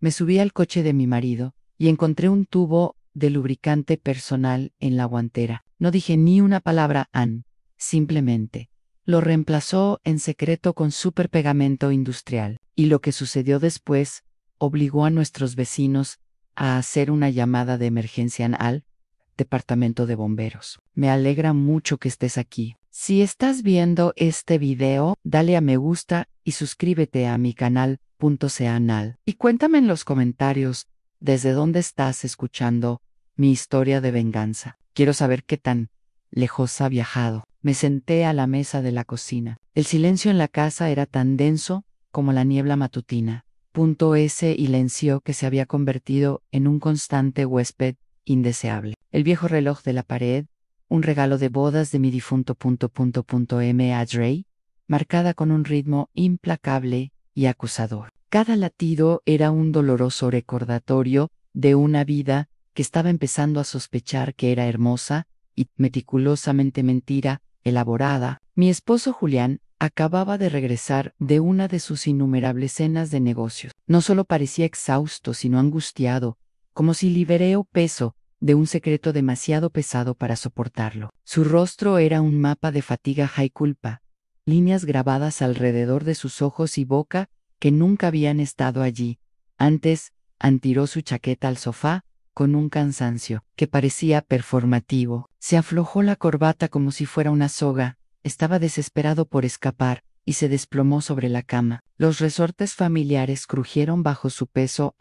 Me subí al coche de mi marido y encontré un tubo de lubricante personal en la guantera. No dije ni una palabra a Ann, simplemente lo reemplazó en secreto con superpegamento industrial. Y lo que sucedió después obligó a nuestros vecinos a hacer una llamada de emergencia al departamento de bomberos. Me alegra mucho que estés aquí. Si estás viendo este video, dale a me gusta y suscríbete a mi canal .seanal. Y cuéntame en los comentarios desde dónde estás escuchando mi historia de venganza. Quiero saber qué tan lejos ha viajado. Me senté a la mesa de la cocina. El silencio en la casa era tan denso como la niebla matutina. Ese silencio que se había convertido en un constante huésped indeseable. El viejo reloj de la pared, un regalo de bodas de mi difunto M. Adrey, marcada con un ritmo implacable y acusador. Cada latido era un doloroso recordatorio de una vida que estaba empezando a sospechar que era hermosa y meticulosamente elaborada. Mi esposo Julián acababa de regresar de una de sus innumerables cenas de negocios. No solo parecía exhausto, sino angustiado, como si liberó peso de un secreto demasiado pesado para soportarlo. Su rostro era un mapa de fatiga y culpa, líneas grabadas alrededor de sus ojos y boca que nunca habían estado allí. Antes, tiró su chaqueta al sofá, con un cansancio que parecía performativo. Se aflojó la corbata como si fuera una soga, estaba desesperado por escapar, y se desplomó sobre la cama. Los resortes familiares crujieron bajo su peso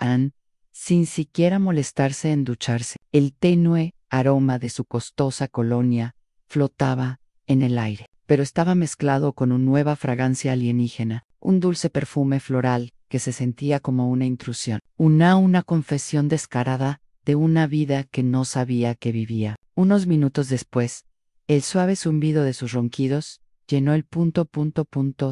sin siquiera molestarse en ducharse. El tenue aroma de su costosa colonia flotaba en el aire, pero estaba mezclado con una nueva fragancia alienígena, un dulce perfume floral que se sentía como una intrusión, una confesión descarada de una vida que no sabía que vivía. Unos minutos después, el suave zumbido de sus ronquidos llenó el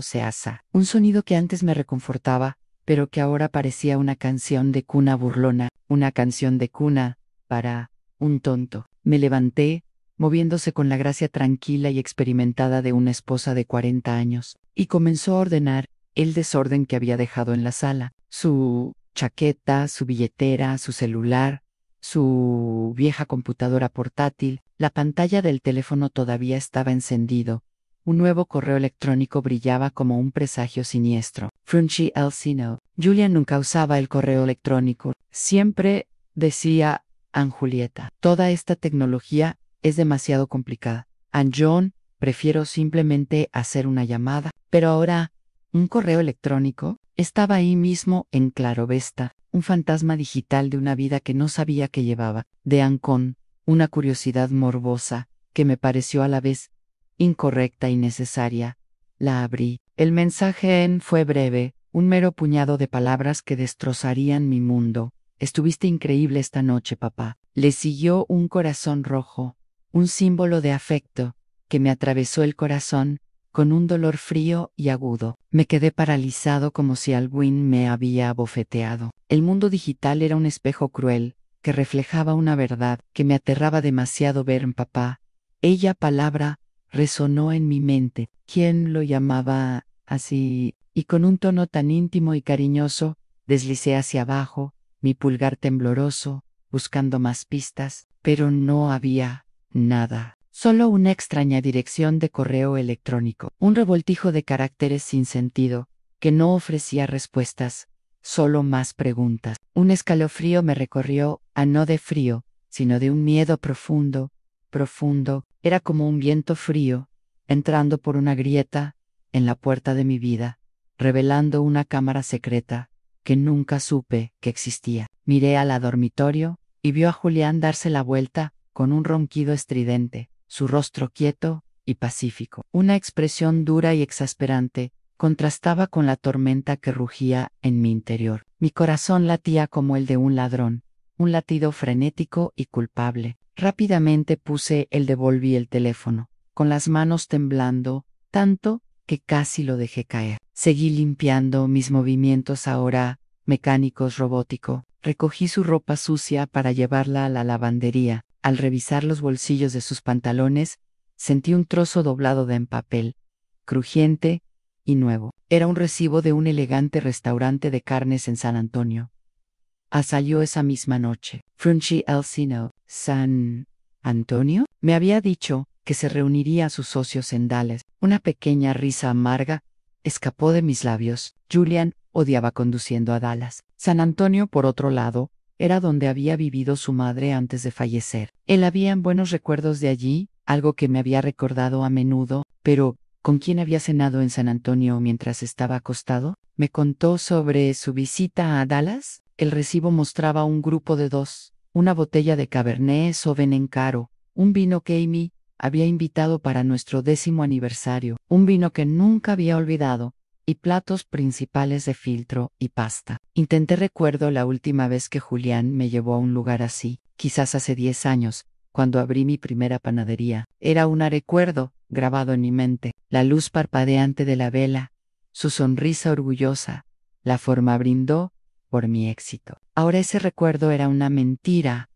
seasa, un sonido que antes me reconfortaba, pero que ahora parecía una canción de cuna burlona, una canción de cuna para un tonto. Me levanté, moviéndose con la gracia tranquila y experimentada de una esposa de 40 años, y comenzó a ordenar el desorden que había dejado en la sala. Su chaqueta, su billetera, su celular, su vieja computadora portátil, la pantalla del teléfono todavía estaba encendido. Un nuevo correo electrónico brillaba como un presagio siniestro. Frunchi Elcino. Julia nunca usaba el correo electrónico. Siempre decía Ann Julieta: toda esta tecnología es demasiado complicada. Ann John, prefiero simplemente hacer una llamada. Pero ahora, un correo electrónico estaba ahí mismo en Clarovesta, un fantasma digital de una vida que no sabía que llevaba. De Ann con una curiosidad morbosa que me pareció a la vez incorrecta y necesaria. La abrí. El mensaje fue breve, un mero puñado de palabras que destrozarían mi mundo. Estuviste increíble esta noche, papá. Le siguió un corazón rojo, un símbolo de afecto, que me atravesó el corazón con un dolor frío y agudo. Me quedé paralizado como si alguien me había abofeteado. El mundo digital era un espejo cruel, que reflejaba una verdad que me aterraba demasiado ver en papá. Ella palabra resonó en mi mente. ¿Quién lo llamaba así? Y con un tono tan íntimo y cariñoso, deslicé hacia abajo, mi pulgar tembloroso, buscando más pistas, pero no había nada. Solo una extraña dirección de correo electrónico, un revoltijo de caracteres sin sentido, que no ofrecía respuestas, solo más preguntas. Un escalofrío me recorrió, no de frío, sino de un miedo profundo. Era como un viento frío, entrando por una grieta en la puerta de mi vida, revelando una cámara secreta que nunca supe que existía. Miré al dormitorio y vio a Julián darse la vuelta con un ronquido estridente, su rostro quieto y pacífico. Una expresión dura y exasperante contrastaba con la tormenta que rugía en mi interior. Mi corazón latía como el de un ladrón, un latido frenético y culpable. Rápidamente devolví el teléfono, con las manos temblando, tanto que casi lo dejé caer. Seguí limpiando mis movimientos ahora mecánicos robótico. Recogí su ropa sucia para llevarla a la lavandería. Al revisar los bolsillos de sus pantalones, sentí un trozo doblado de papel, crujiente y nuevo. Era un recibo de un elegante restaurante de carnes en San Antonio. Salió esa misma noche. Frunchi el ceño. ¿San Antonio? Me había dicho que se reuniría a sus socios en Dallas. Una pequeña risa amarga escapó de mis labios. Julian odiaba conduciendo a Dallas. San Antonio, por otro lado, era donde había vivido su madre antes de fallecer. Él había buenos recuerdos de allí, algo que me había recordado a menudo, pero ¿con quién había cenado en San Antonio mientras estaba acostado? Me contó sobre su visita a Dallas. El recibo mostraba un grupo de dos, una botella de Cabernet Sauvignon caro, un vino que Amy había invitado para nuestro 10º aniversario, un vino que nunca había olvidado, y platos principales de filtro y pasta. Recuerdo la última vez que Julián me llevó a un lugar así, quizás hace 10 años, cuando abrí mi primera panadería. Era un recuerdo grabado en mi mente, la luz parpadeante de la vela, su sonrisa orgullosa, la forma brindó por mi éxito. Ahora ese recuerdo era una mentira,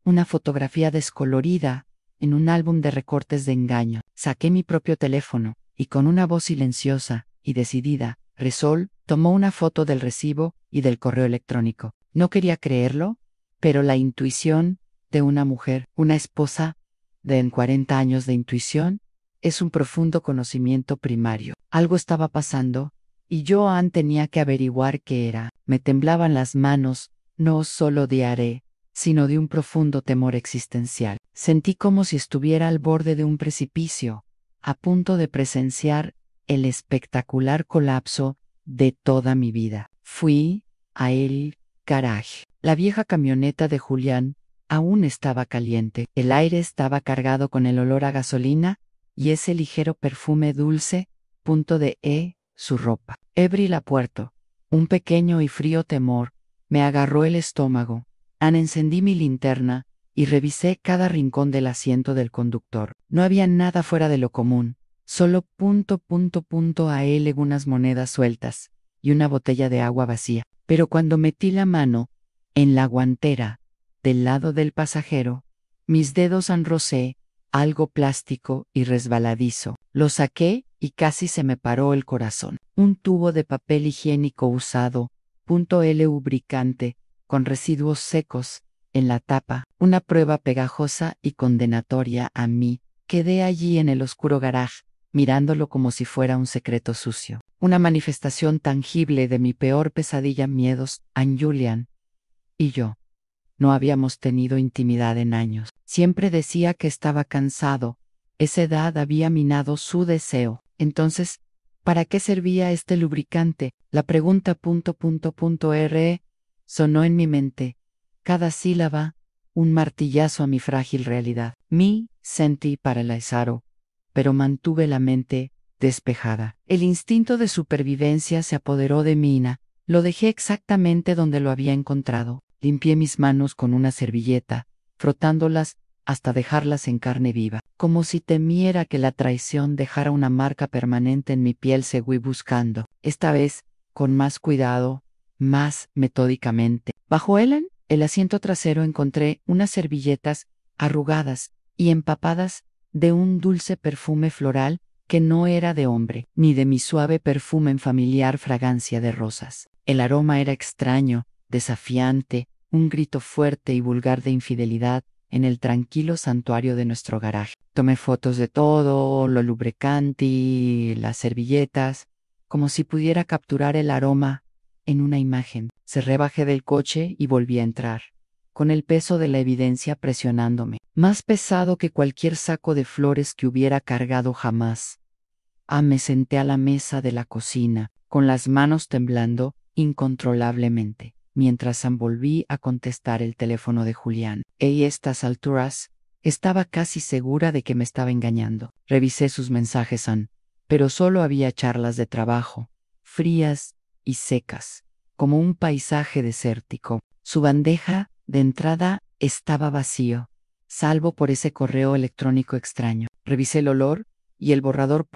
una fotografía descolorida en un álbum de recortes de engaño. Saqué mi propio teléfono y con una voz silenciosa y decidida, Resol tomó una foto del recibo y del correo electrónico. No quería creerlo, pero la intuición de una mujer, una esposa de 40 años de intuición, es un profundo conocimiento primario. Algo estaba pasando, y yo tenía que averiguar qué era. Me temblaban las manos, no solo de haré, sino de un profundo temor existencial. Sentí como si estuviera al borde de un precipicio, a punto de presenciar el espectacular colapso de toda mi vida. Fui a el garage. La vieja camioneta de Julián aún estaba caliente. El aire estaba cargado con el olor a gasolina y ese ligero perfume dulce, su ropa. Abrí la puerta. Un pequeño y frío temor me agarró el estómago. Encendí mi linterna y revisé cada rincón del asiento del conductor. No había nada fuera de lo común, solo algunas monedas sueltas y una botella de agua vacía. Pero cuando metí la mano en la guantera del lado del pasajero, mis dedos enrocé algo plástico y resbaladizo. Lo saqué y casi se me paró el corazón. Un tubo de papel higiénico usado, lubricante, con residuos secos en la tapa, una prueba pegajosa y condenatoria a mí. Quedé allí en el oscuro garage, mirándolo como si fuera un secreto sucio. Una manifestación tangible de mi peor pesadilla, miedos. Julian y yo no habíamos tenido intimidad en años. Siempre decía que estaba cansado. Esa edad había minado su deseo. Entonces, ¿para qué servía este lubricante? La pregunta sonó en mi mente. Cada sílaba, un martillazo a mi frágil realidad. Sentí paralizado, pero mantuve la mente despejada. El instinto de supervivencia se apoderó de mí. Lo dejé exactamente donde lo había encontrado. Limpié mis manos con una servilleta, frotándolas hasta dejarlas en carne viva. Como si temiera que la traición dejara una marca permanente en mi piel, seguí buscando. Esta vez, con más cuidado, más metódicamente. Bajo el asiento trasero encontré unas servilletas arrugadas y empapadas de un dulce perfume floral que no era de hombre, ni de mi suave perfume en familiar fragancia de rosas. El aroma era extraño, desafiante, un grito fuerte y vulgar de infidelidad en el tranquilo santuario de nuestro garaje. Tomé fotos de todo, lo lubricante, las servilletas, como si pudiera capturar el aroma en una imagen. Bajé del coche y volví a entrar, con el peso de la evidencia presionándome, más pesado que cualquier saco de flores que hubiera cargado jamás. Me senté a la mesa de la cocina, con las manos temblando incontrolablemente, mientras volví a contestar el teléfono de Julián. A estas alturas, estaba casi segura de que me estaba engañando. Revisé sus mensajes, pero solo había charlas de trabajo, frías y secas, como un paisaje desértico. Su bandeja de entrada estaba vacío, salvo por ese correo electrónico extraño. Revisé el olor y el borrador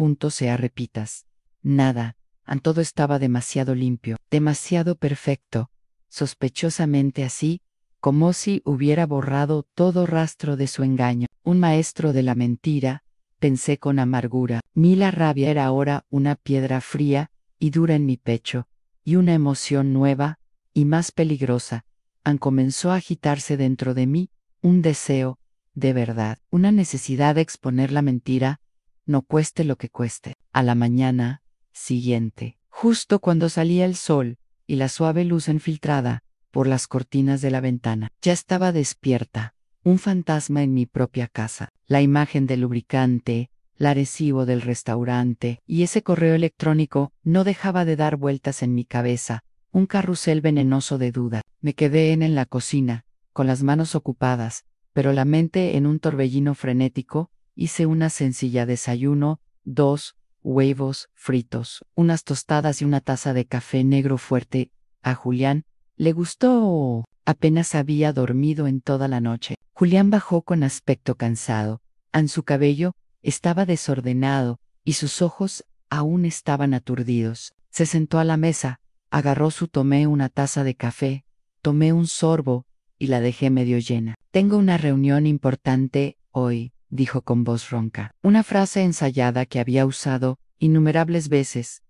repitas. Nada. Todo estaba demasiado limpio, demasiado perfecto, sospechosamente así, como si hubiera borrado todo rastro de su engaño. Un maestro de la mentira, pensé con amargura. La rabia era ahora una piedra fría y dura en mi pecho, y una emoción nueva y más peligrosa Ann comenzó a agitarse dentro de mí, un deseo, de verdad, una necesidad de exponer la mentira, no cueste lo que cueste. A la mañana siguiente, justo cuando salía el sol y la suave luz infiltrada por las cortinas de la ventana, ya estaba despierta, un fantasma en mi propia casa. La imagen del lubricante, el recibo del restaurante y ese correo electrónico no dejaba de dar vueltas en mi cabeza, un carrusel venenoso de duda. Me quedé en la cocina, con las manos ocupadas, pero la mente en un torbellino frenético. Hice una sencilla desayuno, 2 huevos fritos, unas tostadas y una taza de café negro fuerte. A Julián le gustó. Apenas había dormido en toda la noche. Julián bajó con aspecto cansado. Su cabello estaba desordenado y sus ojos aún estaban aturdidos. Se sentó a la mesa, agarró tomé una taza de café, tomé un sorbo y la dejé medio llena. Tengo una reunión importante hoy, dijo con voz ronca. Una frase ensayada que había usado innumerables veces,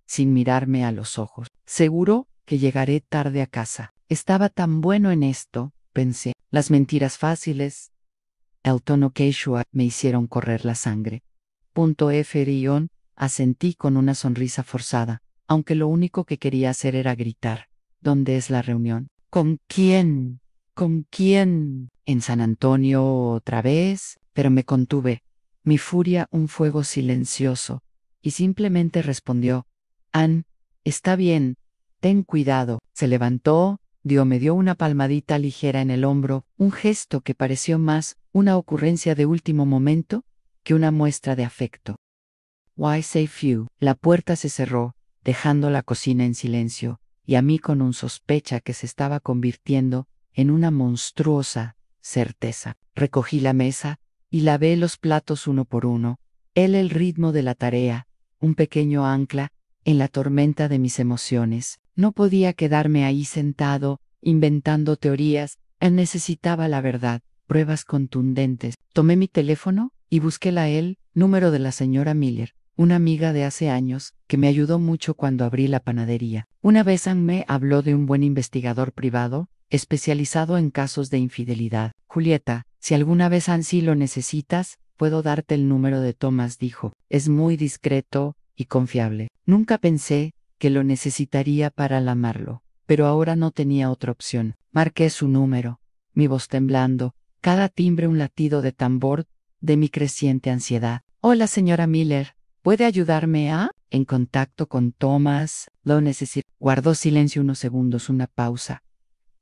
sin mirarme a los ojos. Seguro que llegaré tarde a casa. Estaba tan bueno en esto, pensé. Las mentiras fáciles, el tono quechua me hicieron correr la sangre. Asentí con una sonrisa forzada, aunque lo único que quería hacer era gritar. ¿Dónde es la reunión? ¿Con quién? ¿Con quién? En San Antonio otra vez, pero me contuve. Mi furia un fuego silencioso, y simplemente respondió: Ann, está bien, ten cuidado. Se levantó, me dio una palmadita ligera en el hombro, un gesto que pareció más una ocurrencia de último momento que una muestra de afecto. Why say few? La puerta se cerró, dejando la cocina en silencio, y a mí con un sospecha que se estaba convirtiendo en una monstruosa certeza. Recogí la mesa y lavé los platos uno por uno. El ritmo de la tarea, un pequeño ancla en la tormenta de mis emociones. No podía quedarme ahí sentado, inventando teorías. Él necesitaba la verdad, pruebas contundentes. Tomé mi teléfono y busqué el número de la señora Miller, una amiga de hace años, que me ayudó mucho cuando abrí la panadería. Una vez Ann me habló de un buen investigador privado, especializado en casos de infidelidad. Julieta, si alguna vez Ann lo necesitas, puedo darte el número de Thomas, dijo. Es muy discreto y confiable. Nunca pensé que lo necesitaría para amarlo, pero ahora no tenía otra opción. Marqué su número, mi voz temblando, cada timbre un latido de tambor de mi creciente ansiedad. Hola, señora Miller. ¿Puede ayudarme en contacto con Thomas? Lo necesito. Guardó silencio unos segundos, una pausa.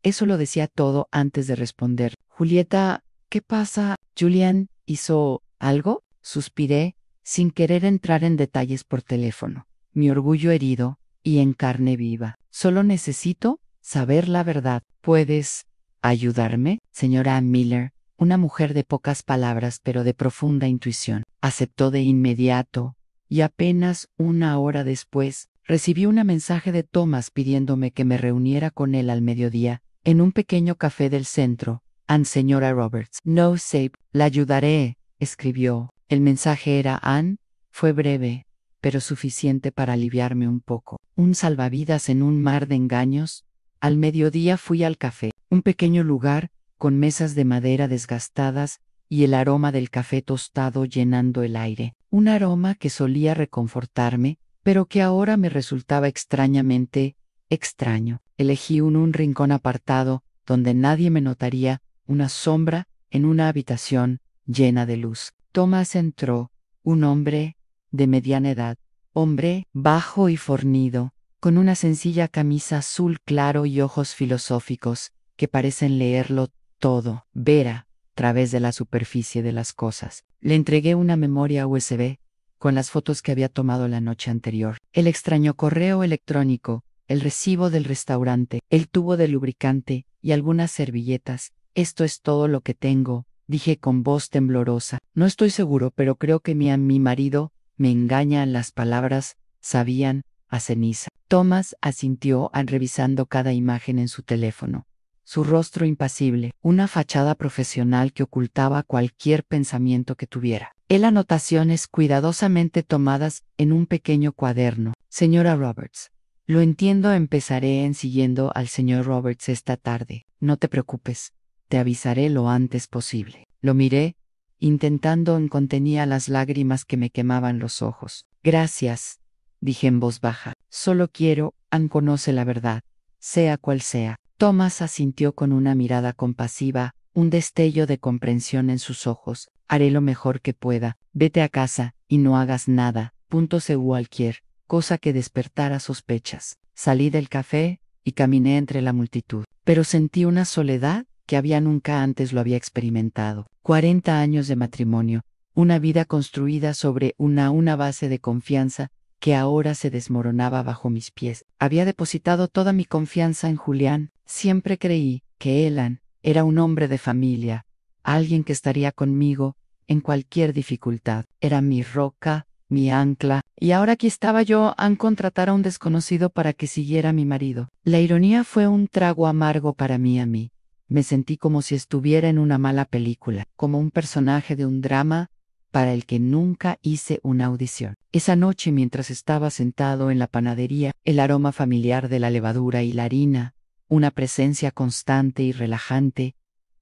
Eso lo decía todo antes de responder. Julieta, ¿qué pasa? ¿Julián hizo algo? Suspiré, sin querer entrar en detalles por teléfono. Mi orgullo herido y en carne viva. Solo necesito saber la verdad. ¿Puedes ayudarme, señora Miller? Una mujer de pocas palabras pero de profunda intuición. Aceptó de inmediato. Y apenas una hora después, recibí un mensaje de Thomas pidiéndome que me reuniera con él al mediodía, en un pequeño café del centro. Ann, señora Roberts. No sé, la ayudaré, escribió. El mensaje era: Ann, fue breve, pero suficiente para aliviarme un poco. Un salvavidas en un mar de engaños. Al mediodía fui al café, un pequeño lugar, con mesas de madera desgastadas, y el aroma del café tostado llenando el aire. Un aroma que solía reconfortarme, pero que ahora me resultaba extrañamente extraño. Elegí un rincón apartado, donde nadie me notaría, una sombra, en una habitación llena de luz. Thomas entró, un hombre de mediana edad, hombre bajo y fornido, con una sencilla camisa azul claro y ojos filosóficos, que parecen leerlo todo, ver a través de la superficie de las cosas. Le entregué una memoria USB, con las fotos que había tomado la noche anterior, el extraño correo electrónico, el recibo del restaurante, el tubo de lubricante y algunas servilletas. Esto es todo lo que tengo, dije con voz temblorosa. No estoy seguro, pero creo que mi marido me engaña. Las palabras sabían a ceniza. Thomas asintió revisando cada imagen en su teléfono. Su rostro impasible, una fachada profesional que ocultaba cualquier pensamiento que tuviera. Él anotaciones cuidadosamente tomadas en un pequeño cuaderno. Señora Roberts, Lo entiendo, empezaré en siguiendo al señor Roberts esta tarde. No te preocupes, te avisaré lo antes posible. Lo miré, intentando contenía las lágrimas que me quemaban los ojos. Gracias, dije en voz baja. Solo quiero, Ann conoce la verdad, sea cual sea. Thomas asintió con una mirada compasiva, un destello de comprensión en sus ojos. Haré lo mejor que pueda. Vete a casa, y no hagas nada, cualquier cosa que despertara sospechas. Salí del café, y caminé entre la multitud. Pero sentí una soledad que nunca antes lo había experimentado. 40 años de matrimonio, una vida construida sobre una base de confianza que ahora se desmoronaba bajo mis pies. Había depositado toda mi confianza en Julián. Siempre creí que Elan era un hombre de familia, alguien que estaría conmigo en cualquier dificultad. Era mi roca, mi ancla, y ahora aquí estaba yo a contratar a un desconocido para que siguiera a mi marido. La ironía fue un trago amargo para mí a mí. Me sentí como si estuviera en una mala película, como un personaje de un drama para el que nunca hice una audición. Esa noche, mientras estaba sentado en la panadería, el aroma familiar de la levadura y la harina, una presencia constante y relajante,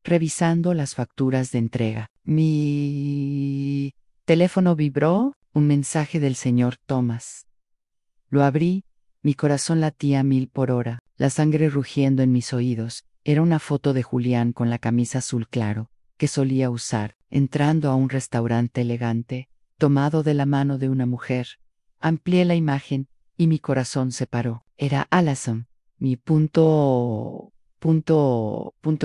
revisando las facturas de entrega. Mi teléfono vibró, un mensaje del señor Thomas. Lo abrí, mi corazón latía a 1000 por hora, la sangre rugiendo en mis oídos. Era una foto de Julián con la camisa azul claro, que solía usar, entrando a un restaurante elegante, tomado de la mano de una mujer. Amplié la imagen, y mi corazón se paró. Era Allison. Mi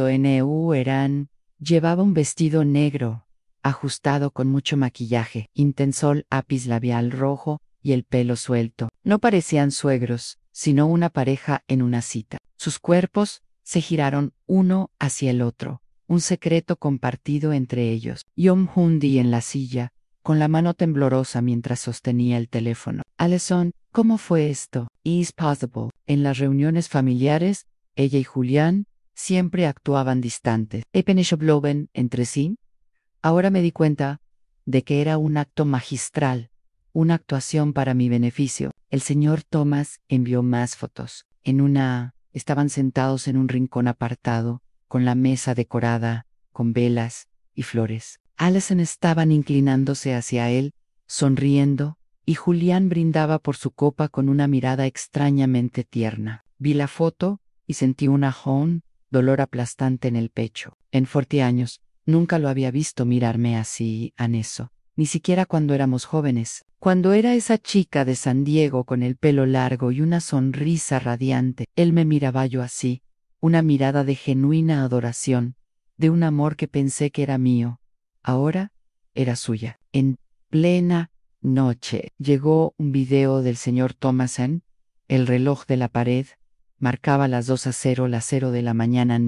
NU eran. Llevaba un vestido negro, ajustado con mucho maquillaje, intensol, lápiz labial rojo y el pelo suelto. No parecían suegros, sino una pareja en una cita. Sus cuerpos se giraron uno hacia el otro, un secreto compartido entre ellos. Yo me hundí en la silla, con la mano temblorosa mientras sostenía el teléfono. Allison, ¿cómo fue esto? Is possible. En las reuniones familiares, ella y Julián siempre actuaban distantes. Epeneshabloven entre sí. Ahora me di cuenta de que era un acto magistral, una actuación para mi beneficio. El señor Thomas envió más fotos. Estaban sentados en un rincón apartado, con la mesa decorada, con velas y flores. Allison estaban inclinándose hacia él, sonriendo, y Julián brindaba por su copa con una mirada extrañamente tierna. Vi la foto y sentí un dolor aplastante en el pecho. En 40 años, nunca lo había visto mirarme así, aneso, ni siquiera cuando éramos jóvenes. Cuando era esa chica de San Diego con el pelo largo y una sonrisa radiante, él me miraba yo así, una mirada de genuina adoración, de un amor que pensé que era mío. Ahora era suya. En plena noche llegó un video del señor Thomason. El reloj de la pared marcaba las 2:00, las 0 de la mañana.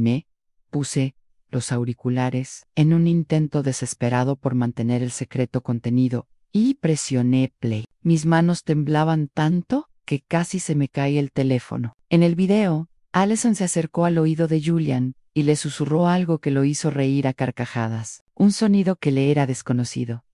Puse los auriculares en un intento desesperado por mantener el secreto contenido y presioné play. Mis manos temblaban tanto que casi se me cae el teléfono. En el video, Allison se acercó al oído de Julian y le susurró algo que lo hizo reír a carcajadas. Un sonido que le era desconocido.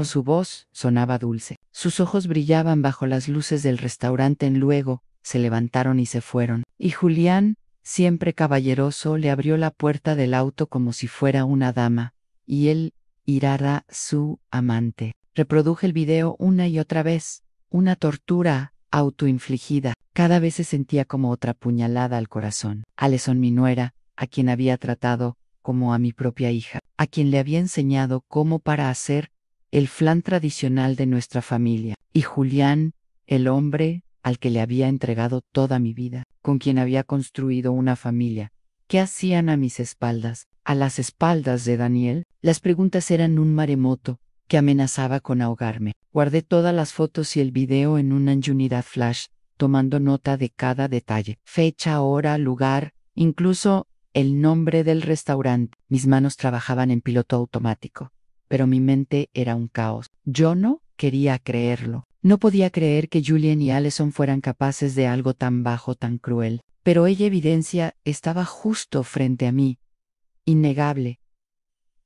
Su voz sonaba dulce. Sus ojos brillaban bajo las luces del restaurante. Luego, se levantaron y se fueron. Y Julián, siempre caballeroso, le abrió la puerta del auto como si fuera una dama. Y él irara su amante. Reproduje el video una y otra vez. Una tortura autoinfligida. Cada vez se sentía como otra puñalada al corazón. Allison, mi nuera, a quien había tratado como a mi propia hija, a quien le había enseñado cómo para hacer el flan tradicional de nuestra familia. Y Julián, el hombre al que le había entregado toda mi vida, con quien había construido una familia. ¿Qué hacían a mis espaldas? A las espaldas de Daniel, las preguntas eran un maremoto que amenazaba con ahogarme. Guardé todas las fotos y el video en una unidad flash, tomando nota de cada detalle. Fecha, hora, lugar, incluso el nombre del restaurante. Mis manos trabajaban en piloto automático, pero mi mente era un caos. Yo no quería creerlo. No podía creer que Julian y Allison fueran capaces de algo tan bajo, tan cruel. Pero ella evidencia estaba justo frente a mí. Innegable.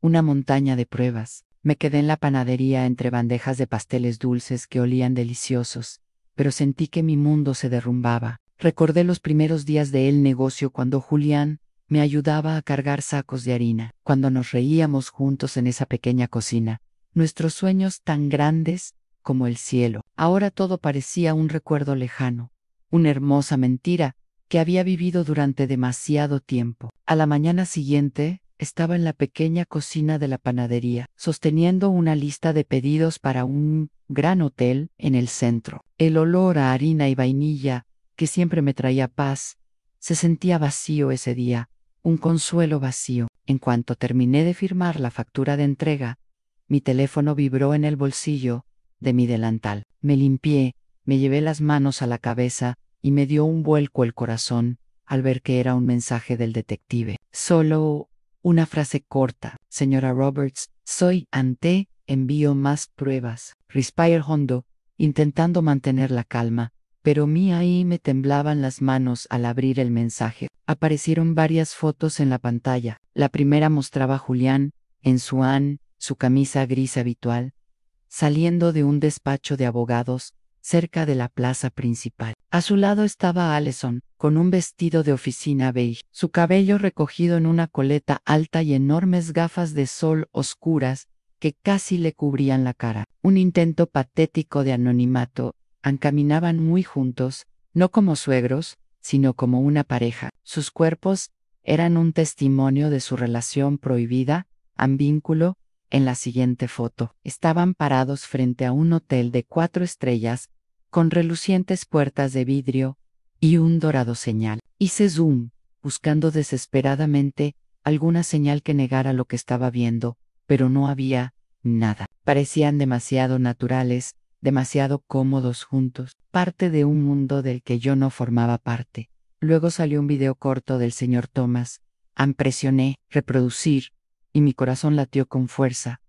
Una montaña de pruebas. Me quedé en la panadería entre bandejas de pasteles dulces que olían deliciosos. pero sentí que mi mundo se derrumbaba. Recordé los primeros días del negocio cuando Julián me ayudaba a cargar sacos de harina, cuando nos reíamos juntos en esa pequeña cocina, nuestros sueños tan grandes como el cielo. Ahora todo parecía un recuerdo lejano, una hermosa mentira que había vivido durante demasiado tiempo. A la mañana siguiente, estaba en la pequeña cocina de la panadería, sosteniendo una lista de pedidos para un gran hotel en el centro. El olor a harina y vainilla, que siempre me traía paz, se sentía vacío ese día, un consuelo vacío. En cuanto terminé de firmar la factura de entrega, mi teléfono vibró en el bolsillo de mi delantal. Me limpié, me llevé las manos a la cabeza y me dio un vuelco el corazón al ver que era un mensaje del detective. Solo una frase corta: señora Roberts, soy Ante, envío más pruebas. Respire hondo, intentando mantener la calma, pero ahí me temblaban las manos al abrir el mensaje. Aparecieron varias fotos en la pantalla. La primera mostraba a Julián, en su camisa gris habitual, saliendo de un despacho de abogados cerca de la plaza principal. A su lado estaba Allison, con un vestido de oficina beige, su cabello recogido en una coleta alta y enormes gafas de sol oscuras que casi le cubrían la cara. Un intento patético de anonimato. Caminaban muy juntos, no como suegros, sino como una pareja. Sus cuerpos eran un testimonio de su relación prohibida, vínculo. En la siguiente foto, estaban parados frente a un hotel de 4 estrellas, con relucientes puertas de vidrio y un dorado señal. Hice zoom, buscando desesperadamente alguna señal que negara lo que estaba viendo, pero no había nada. Parecían demasiado naturales, demasiado cómodos juntos, parte de un mundo del que yo no formaba parte. Luego salió un video corto del señor Thomas. Presioné reproducir y mi corazón latió con fuerza.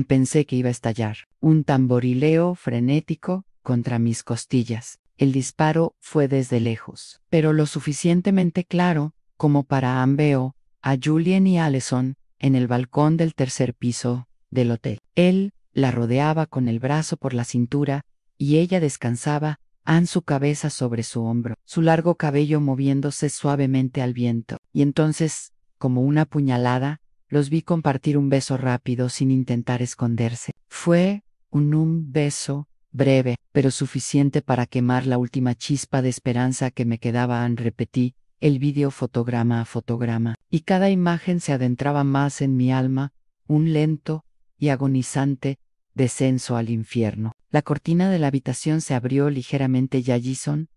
Pensé que iba a estallar. Un tamborileo frenético contra mis costillas. El disparo fue desde lejos, pero lo suficientemente claro como para veo a Julian y Allison en el balcón del tercer piso del hotel. Él la rodeaba con el brazo por la cintura y ella descansaba su cabeza sobre su hombro, su largo cabello moviéndose suavemente al viento. Y entonces, como una puñalada, los vi compartir un beso rápido sin intentar esconderse. Fue un beso breve, pero suficiente para quemar la última chispa de esperanza que me quedaba. Repetí el vídeo fotograma a fotograma, y cada imagen se adentraba más en mi alma, un lento y agonizante descenso al infierno. La cortina de la habitación se abrió ligeramente y Allison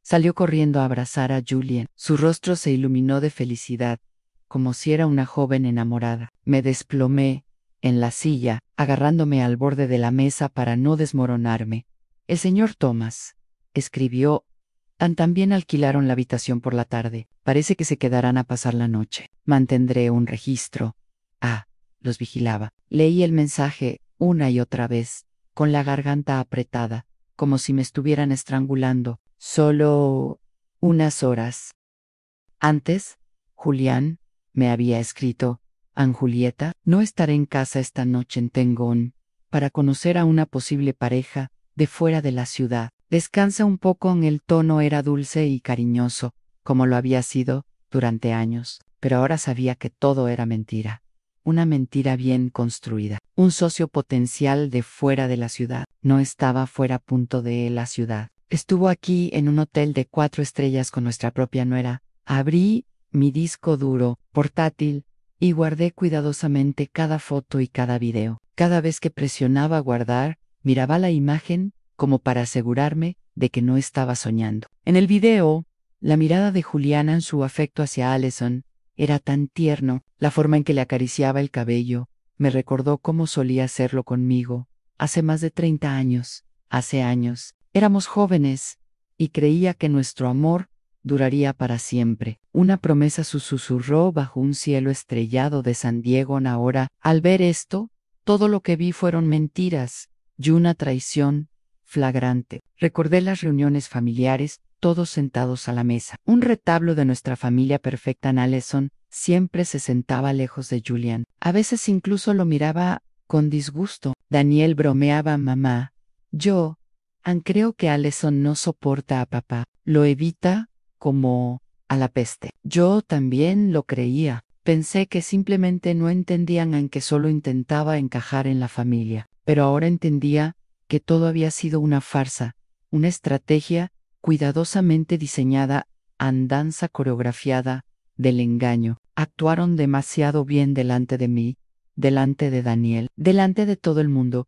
salió corriendo a abrazar a Julian. Su rostro se iluminó de felicidad, como si era una joven enamorada. Me desplomé en la silla, agarrándome al borde de la mesa para no desmoronarme. El señor Thomas escribió: también alquilaron la habitación por la tarde. Parece que se quedarán a pasar la noche. Mantendré un registro. Los vigilaba. Leí el mensaje una y otra vez, con la garganta apretada, como si me estuvieran estrangulando. Solo unas horas antes, Julián me había escrito: Julieta, no estaré en casa esta noche en Tengón, para conocer a una posible pareja de fuera de la ciudad. Descansa un poco. En el tono era dulce y cariñoso, como lo había sido durante años, pero ahora sabía que todo era mentira. Una mentira bien construida. Un socio potencial de fuera de la ciudad. No estaba fuera punto de la ciudad. Estuvo aquí en un hotel de 4 estrellas con nuestra propia nuera. Abrí mi disco duro portátil y guardé cuidadosamente cada foto y cada video. Cada vez que presionaba guardar, miraba la imagen como para asegurarme de que no estaba soñando. En el video, la mirada de Juliana en su afecto hacia Allison era tan tierno. La forma en que le acariciaba el cabello me recordó cómo solía hacerlo conmigo hace más de 30 años. Hace años, éramos jóvenes y creía que nuestro amor duraría para siempre. Una promesa susurró bajo un cielo estrellado de San Diego. Ahora, al ver esto, todo lo que vi fueron mentiras y una traición flagrante. Recordé las reuniones familiares, todos sentados a la mesa. Un retablo de nuestra familia perfecta. Allison siempre se sentaba lejos de Julian. A veces incluso lo miraba con disgusto. Daniel bromeaba: mamá, yo Creo que Allison no soporta a papá. Lo evita como a la peste. Yo también lo creía. Pensé que simplemente no entendían que solo intentaba encajar en la familia. Pero ahora entendía que todo había sido una farsa, una estrategia cuidadosamente diseñada, andanza coreografiada del engaño. Actuaron demasiado bien delante de mí, delante de Daniel, delante de todo el mundo.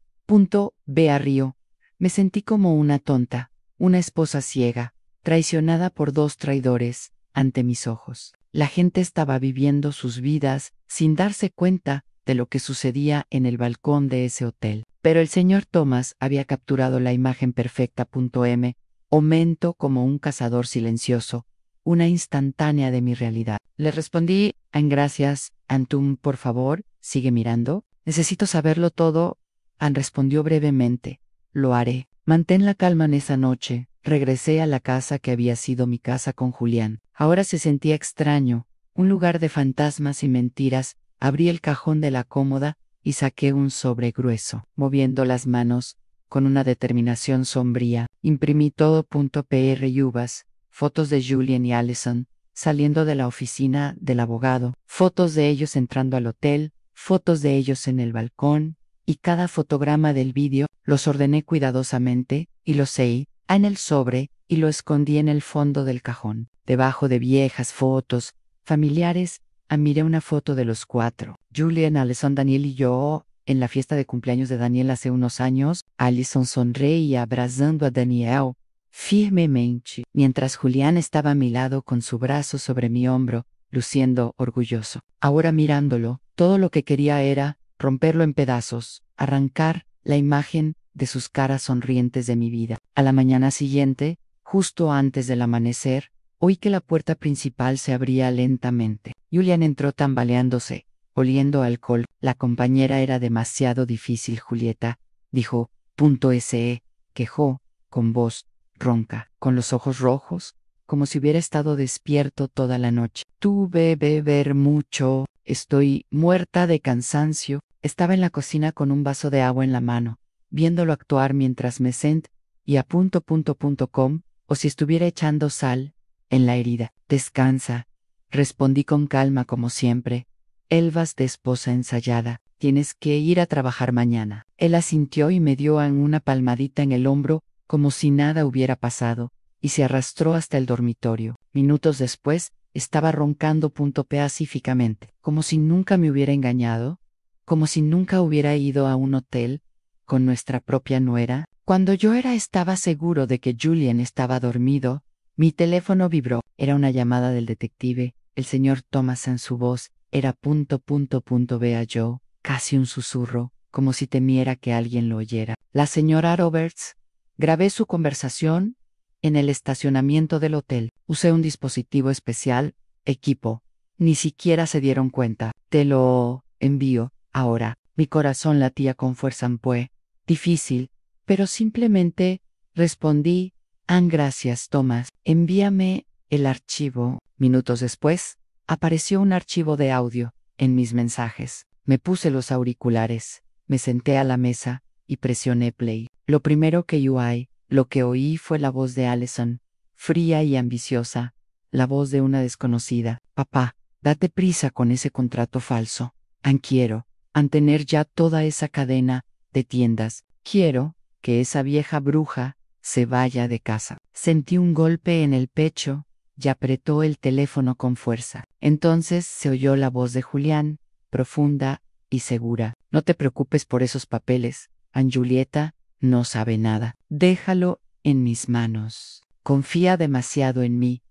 Bea Río. Me sentí como una tonta, una esposa ciega, traicionada por dos traidores, ante mis ojos. La gente estaba viviendo sus vidas sin darse cuenta de lo que sucedía en el balcón de ese hotel. Pero el señor Thomas había capturado la imagen perfecta. Aumento como un cazador silencioso, una instantánea de mi realidad. Le respondí, gracias, Antum, por favor, sigue mirando. Necesito saberlo todo. Ann respondió brevemente. Lo haré. Mantén la calma en esa noche. Regresé a la casa que había sido mi casa con Julián. Ahora se sentía extraño, un lugar de fantasmas y mentiras. Abrí el cajón de la cómoda y saqué un sobre grueso. Moviendo las manos, con una determinación sombría, imprimí todo. PR y uvas, fotos de Julian y Allison, saliendo de la oficina del abogado, fotos de ellos entrando al hotel, fotos de ellos en el balcón, y cada fotograma del vídeo los ordené cuidadosamente, y los seguí en el sobre, y lo escondí en el fondo del cajón. Debajo de viejas fotos familiares, miré una foto de los cuatro. Julian, Allison, Daniel y yo, en la fiesta de cumpleaños de Daniel hace unos años. Allison sonreía abrazando a Daniel firmemente, mientras Julián estaba a mi lado con su brazo sobre mi hombro, luciendo orgulloso. Ahora mirándolo, todo lo que quería era romperlo en pedazos, arrancar la imagen de sus caras sonrientes de mi vida. A la mañana siguiente, justo antes del amanecer, oí que la puerta principal se abría lentamente. Julián entró tambaleándose, oliendo a alcohol. La compañera era demasiado difícil, Julieta, dijo. Se quejó, con voz ronca, con los ojos rojos, como si hubiera estado despierto toda la noche. Tuve beber mucho, estoy muerta de cansancio. Estaba en la cocina con un vaso de agua en la mano, viéndolo actuar mientras me sent y a .com, o si estuviera echando sal en la herida. Descansa, respondí con calma como siempre. Elvas de esposa ensayada, tienes que ir a trabajar mañana. Él asintió y me dio una palmadita en el hombro, como si nada hubiera pasado, y se arrastró hasta el dormitorio. Minutos después, estaba roncando. Pacíficamente, como si nunca me hubiera engañado, como si nunca hubiera ido a un hotel con nuestra propia nuera. Cuando yo estaba seguro de que Julian estaba dormido, mi teléfono vibró. Era una llamada del detective. El señor Thomas en su voz era Vea yo, casi un susurro, como si temiera que alguien lo oyera. La señora Roberts. Grabé su conversación en el estacionamiento del hotel. Usé un dispositivo especial, equipo. Ni siquiera se dieron cuenta. Te lo envío ahora. Mi corazón latía con fuerza. Difícil, pero simplemente respondí. Gracias, Thomas. Envíame el archivo. Minutos después, apareció un archivo de audio en mis mensajes. Me puse los auriculares, me senté a la mesa y presioné play. Lo primero que lo que oí fue la voz de Allison, fría y ambiciosa, la voz de una desconocida. Papá, date prisa con ese contrato falso. Quiero tener ya toda esa cadena de tiendas. Quiero que esa vieja bruja se vaya de casa. Sentí un golpe en el pecho y apretó el teléfono con fuerza. Entonces se oyó la voz de Julián, profunda y segura. No te preocupes por esos papeles. Julieta no sabe nada. Déjalo en mis manos. Confía demasiado en mí.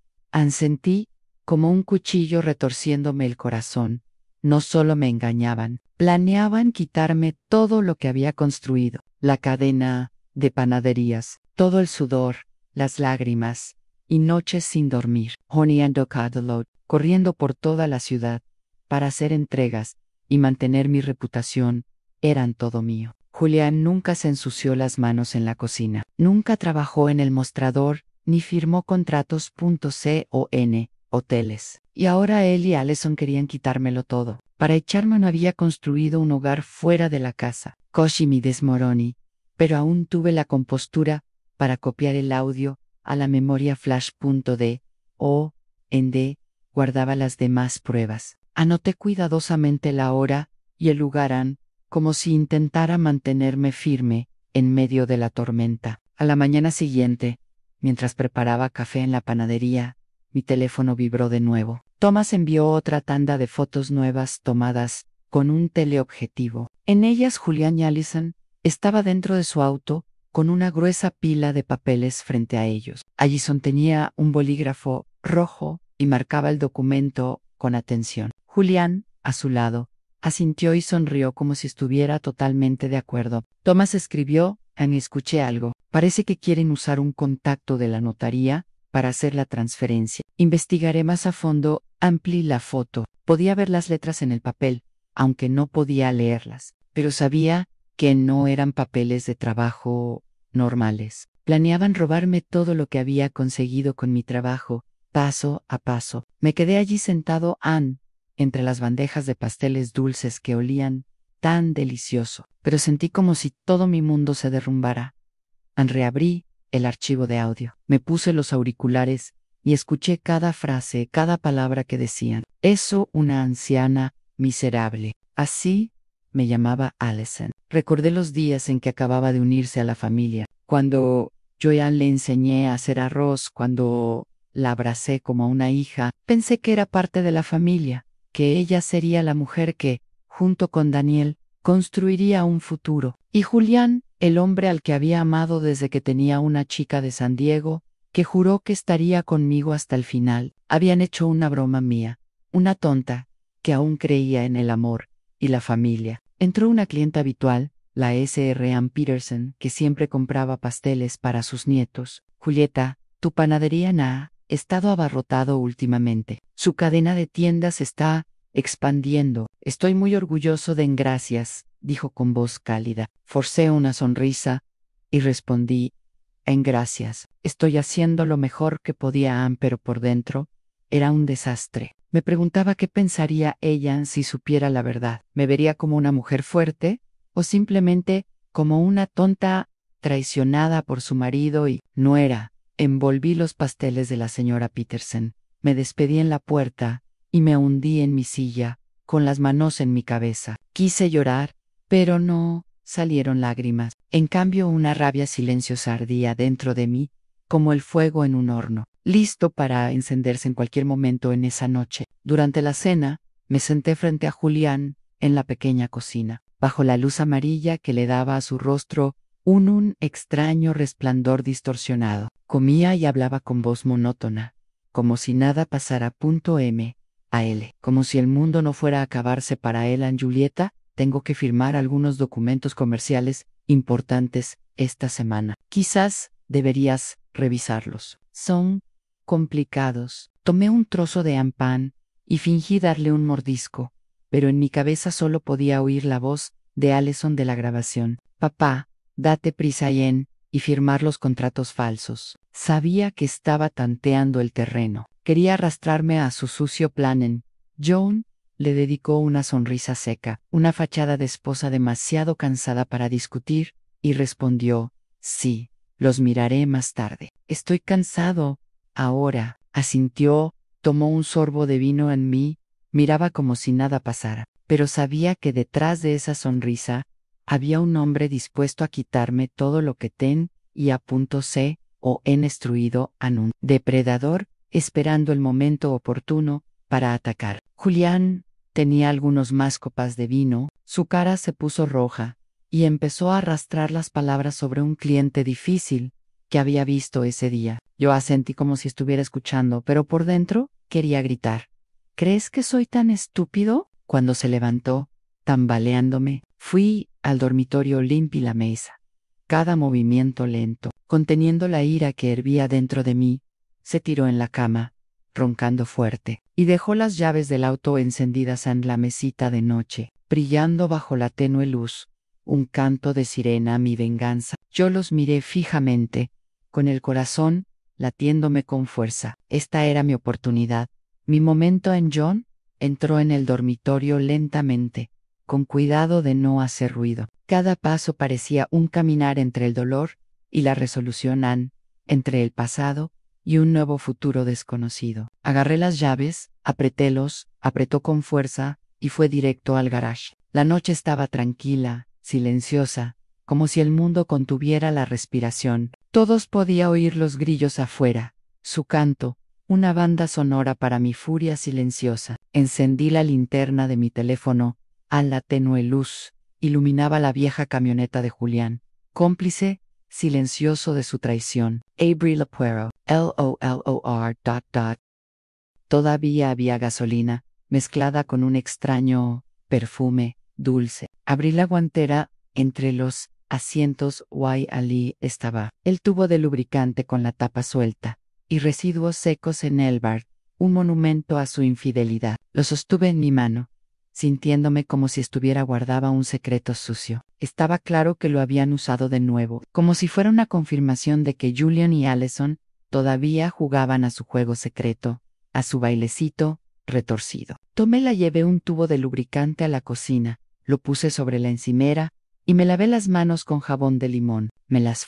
Sentí como un cuchillo retorciéndome el corazón. No solo me engañaban, planeaban quitarme todo lo que había construido. La cadena de panaderías, todo el sudor, las lágrimas, y noches sin dormir. Honey and Cuddle, corriendo por toda la ciudad, para hacer entregas y mantener mi reputación, eran todo mío. Julián nunca se ensució las manos en la cocina, nunca trabajó en el mostrador, ni firmó contratos. Hoteles. Y ahora él y Allison querían quitármelo todo. Para echarme no había construido un hogar fuera de la casa. Così mi desmoroní, pero aún tuve la compostura para copiar el audio a la memoria flash.d o, en D, guardaba las demás pruebas. Anoté cuidadosamente la hora y el lugar como si intentara mantenerme firme en medio de la tormenta. A la mañana siguiente, mientras preparaba café en la panadería, mi teléfono vibró de nuevo. Thomas envió otra tanda de fotos nuevas tomadas con un teleobjetivo. En ellas Julián y Allison estaba dentro de su auto con una gruesa pila de papeles frente a ellos. Allison tenía un bolígrafo rojo y marcaba el documento con atención. Julián, a su lado, asintió y sonrió como si estuviera totalmente de acuerdo. Thomas escribió: escuché algo. Parece que quieren usar un contacto de la notaría para hacer la transferencia. Investigaré más a fondo. Amplié la foto. Podía ver las letras en el papel, aunque no podía leerlas, pero sabía que no eran papeles de trabajo normales. Planeaban robarme todo lo que había conseguido con mi trabajo, paso a paso. Me quedé allí sentado, entre las bandejas de pasteles dulces que olían tan delicioso, pero sentí como si todo mi mundo se derrumbara. Reabrí el archivo de audio. Me puse los auriculares y escuché cada frase, cada palabra que decían. Eso, una anciana miserable. Así me llamaba Allison. Recordé los días en que acababa de unirse a la familia, cuando yo ya le enseñé a hacer arroz, cuando la abracé como a una hija. Pensé que era parte de la familia, que ella sería la mujer que, junto con Daniel, construiría un futuro. Y Julián, el hombre al que había amado desde que tenía una chica de San Diego, que juró que estaría conmigo hasta el final, habían hecho una broma mía, una tonta, que aún creía en el amor y la familia. Entró una clienta habitual, la S.R. Ann Peterson, que siempre compraba pasteles para sus nietos. Julieta, tu panadería ha estado abarrotado últimamente. Su cadena de tiendas está expandiendo. Estoy muy orgulloso de Gracias, dijo con voz cálida. Forcé una sonrisa y respondí: Gracias. Estoy haciendo lo mejor que podía, pero por dentro era un desastre. Me preguntaba qué pensaría ella si supiera la verdad. ¿Me vería como una mujer fuerte o simplemente como una tonta traicionada por su marido y nuera? Envolví los pasteles de la señora Peterson. Me despedí en la puerta y me hundí en mi silla, con las manos en mi cabeza. Quise llorar, pero no salieron lágrimas. En cambio, una rabia silenciosa ardía dentro de mí, como el fuego en un horno, listo para encenderse en cualquier momento en esa noche. Durante la cena, me senté frente a Julián en la pequeña cocina, bajo la luz amarilla que le daba a su rostro un extraño resplandor distorsionado. Comía y hablaba con voz monótona, como si nada pasara. Como si el mundo no fuera a acabarse para él. Julieta, tengo que firmar algunos documentos comerciales importantes esta semana. Quizás deberías revisarlos. Son complicados. Tomé un trozo de pan y fingí darle un mordisco, pero en mi cabeza solo podía oír la voz de Allison de la grabación. Papá, date prisa y firmar los contratos falsos. Sabía que estaba tanteando el terreno. Quería arrastrarme a su sucio plan. Joan le dedicó una sonrisa seca, una fachada de esposa demasiado cansada para discutir, y respondió: sí, los miraré más tarde. Estoy cansado ahora, asintió, tomó un sorbo de vino. En mí miraba como si nada pasara, pero sabía que detrás de esa sonrisa había un hombre dispuesto a quitarme todo lo que instruido a un depredador, esperando el momento oportuno para atacar. Julián tenía algunos más copas de vino, su cara se puso roja, y empezó a arrastrar las palabras sobre un cliente difícil que había visto ese día. Yo asentí como si estuviera escuchando, pero por dentro quería gritar: ¿crees que soy tan estúpido? Cuando se levantó, tambaleándome, fui al dormitorio, limpié la mesa. Cada movimiento lento, conteniendo la ira que hervía dentro de mí, se tiró en la cama, roncando fuerte, y dejó las llaves del auto encendidas en la mesita de noche, brillando bajo la tenue luz, un canto de sirena a mi venganza. Yo los miré fijamente, con el corazón latiéndome con fuerza. Esta era mi oportunidad, mi momento. John entró en el dormitorio lentamente, con cuidado de no hacer ruido. Cada paso parecía un caminar entre el dolor y la resolución entre el pasado y un nuevo futuro desconocido. Agarré las llaves, apretó con fuerza y fue directo al garage. La noche estaba tranquila, silenciosa, como si el mundo contuviera la respiración. Todos podía oír los grillos afuera, su canto, una banda sonora para mi furia silenciosa. Encendí la linterna de mi teléfono, a la tenue luz iluminaba la vieja camioneta de Julián, cómplice silencioso de su traición. Abril Puero, LOLOR. Todavía había gasolina, mezclada con un extraño perfume dulce. Abrí la guantera, entre los asientos allí estaba el tubo de lubricante con la tapa suelta, y residuos secos en el bar, un monumento a su infidelidad. Lo sostuve en mi mano, sintiéndome como si guardaba un secreto sucio. Estaba claro que lo habían usado de nuevo, como si fuera una confirmación de que Julian y Allison todavía jugaban a su juego secreto, a su bailecito retorcido. Llevé un tubo de lubricante a la cocina, lo puse sobre la encimera y me lavé las manos con jabón de limón. Me las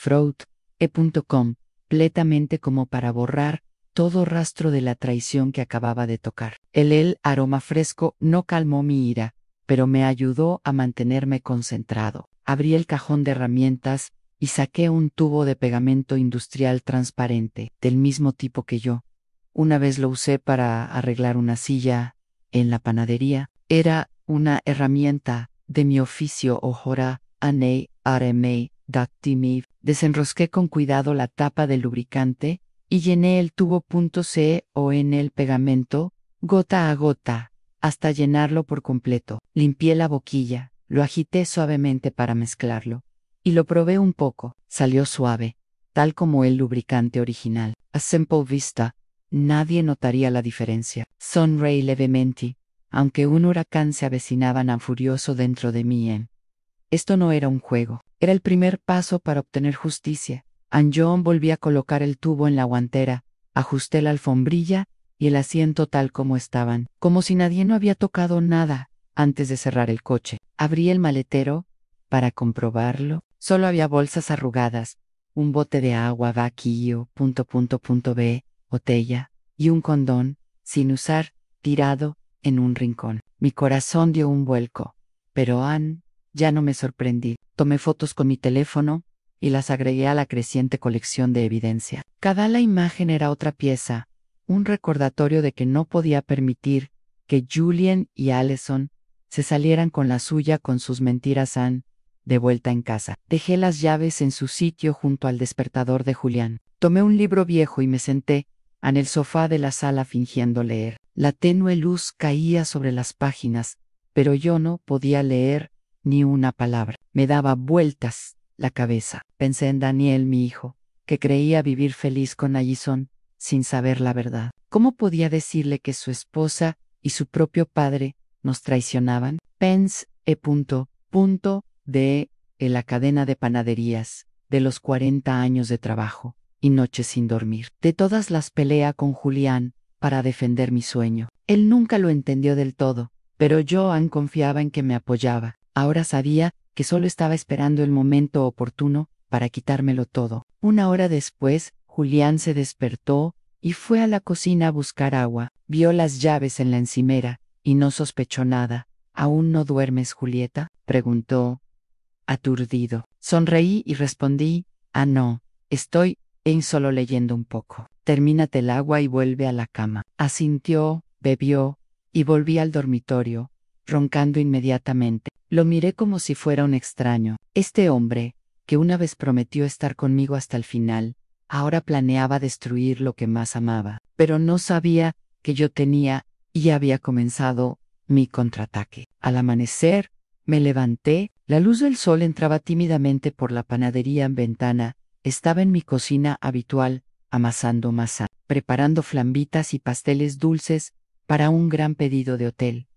completamente como para borrar todo rastro de la traición que acababa de tocar. El aroma fresco no calmó mi ira, pero me ayudó a mantenerme concentrado. Abrí el cajón de herramientas y saqué un tubo de pegamento industrial transparente, del mismo tipo que yo. Una vez lo usé para arreglar una silla en la panadería. Era una herramienta de mi oficio ojora, anei, aremei, dactimiv. Desenrosqué con cuidado la tapa del lubricante y llené el tubo en el pegamento, gota a gota, hasta llenarlo por completo. Limpié la boquilla, lo agité suavemente para mezclarlo, y lo probé un poco. Salió suave, tal como el lubricante original. A simple vista, nadie notaría la diferencia. Sonreí levemente, aunque un huracán se avecinaba tan furioso dentro de mí. Esto no era un juego, era el primer paso para obtener justicia. John volví a colocar el tubo en la guantera, ajusté la alfombrilla y el asiento tal como estaban, como si nadie no había tocado nada. Antes de cerrar el coche, abrí el maletero para comprobarlo. Solo había bolsas arrugadas, un bote de agua vacío, B, botella, y un condón, sin usar, tirado en un rincón. Mi corazón dio un vuelco, pero ya no me sorprendí. Tomé fotos con mi teléfono y las agregué a la creciente colección de evidencia. Cada imagen era otra pieza, un recordatorio de que no podía permitir que Julian y Allison se salieran con la suya con sus mentiras. De vuelta en casa, dejé las llaves en su sitio junto al despertador de Julián. Tomé un libro viejo y me senté en el sofá de la sala fingiendo leer. La tenue luz caía sobre las páginas, pero yo no podía leer ni una palabra. Me daba vueltas la cabeza. Pensé en Daniel, mi hijo, que creía vivir feliz con Allison, sin saber la verdad. ¿Cómo podía decirle que su esposa y su propio padre nos traicionaban? Pensé, de la cadena de panaderías, de los 40 años de trabajo y noches sin dormir, de todas las peleas con Julián para defender mi sueño. Él nunca lo entendió del todo, pero yo confiaba en que me apoyaba. Ahora sabía que solo estaba esperando el momento oportuno para quitármelo todo. Una hora después, Julián se despertó y fue a la cocina a buscar agua. Vio las llaves en la encimera y no sospechó nada. ¿Aún no duermes, Julieta?, preguntó, aturdido. Sonreí y respondí, no, estoy solo leyendo un poco. Termínate el agua y vuelve a la cama. Asintió, bebió, y volví al dormitorio, roncando inmediatamente. Lo miré como si fuera un extraño. Este hombre, que una vez prometió estar conmigo hasta el final, ahora planeaba destruir lo que más amaba. Pero no sabía que yo tenía y había comenzado mi contraataque. Al amanecer, me levanté, la luz del sol entraba tímidamente por la panadería en ventana. Estaba en mi cocina habitual, amasando masa, preparando flambitas y pasteles dulces para un gran pedido de hotel.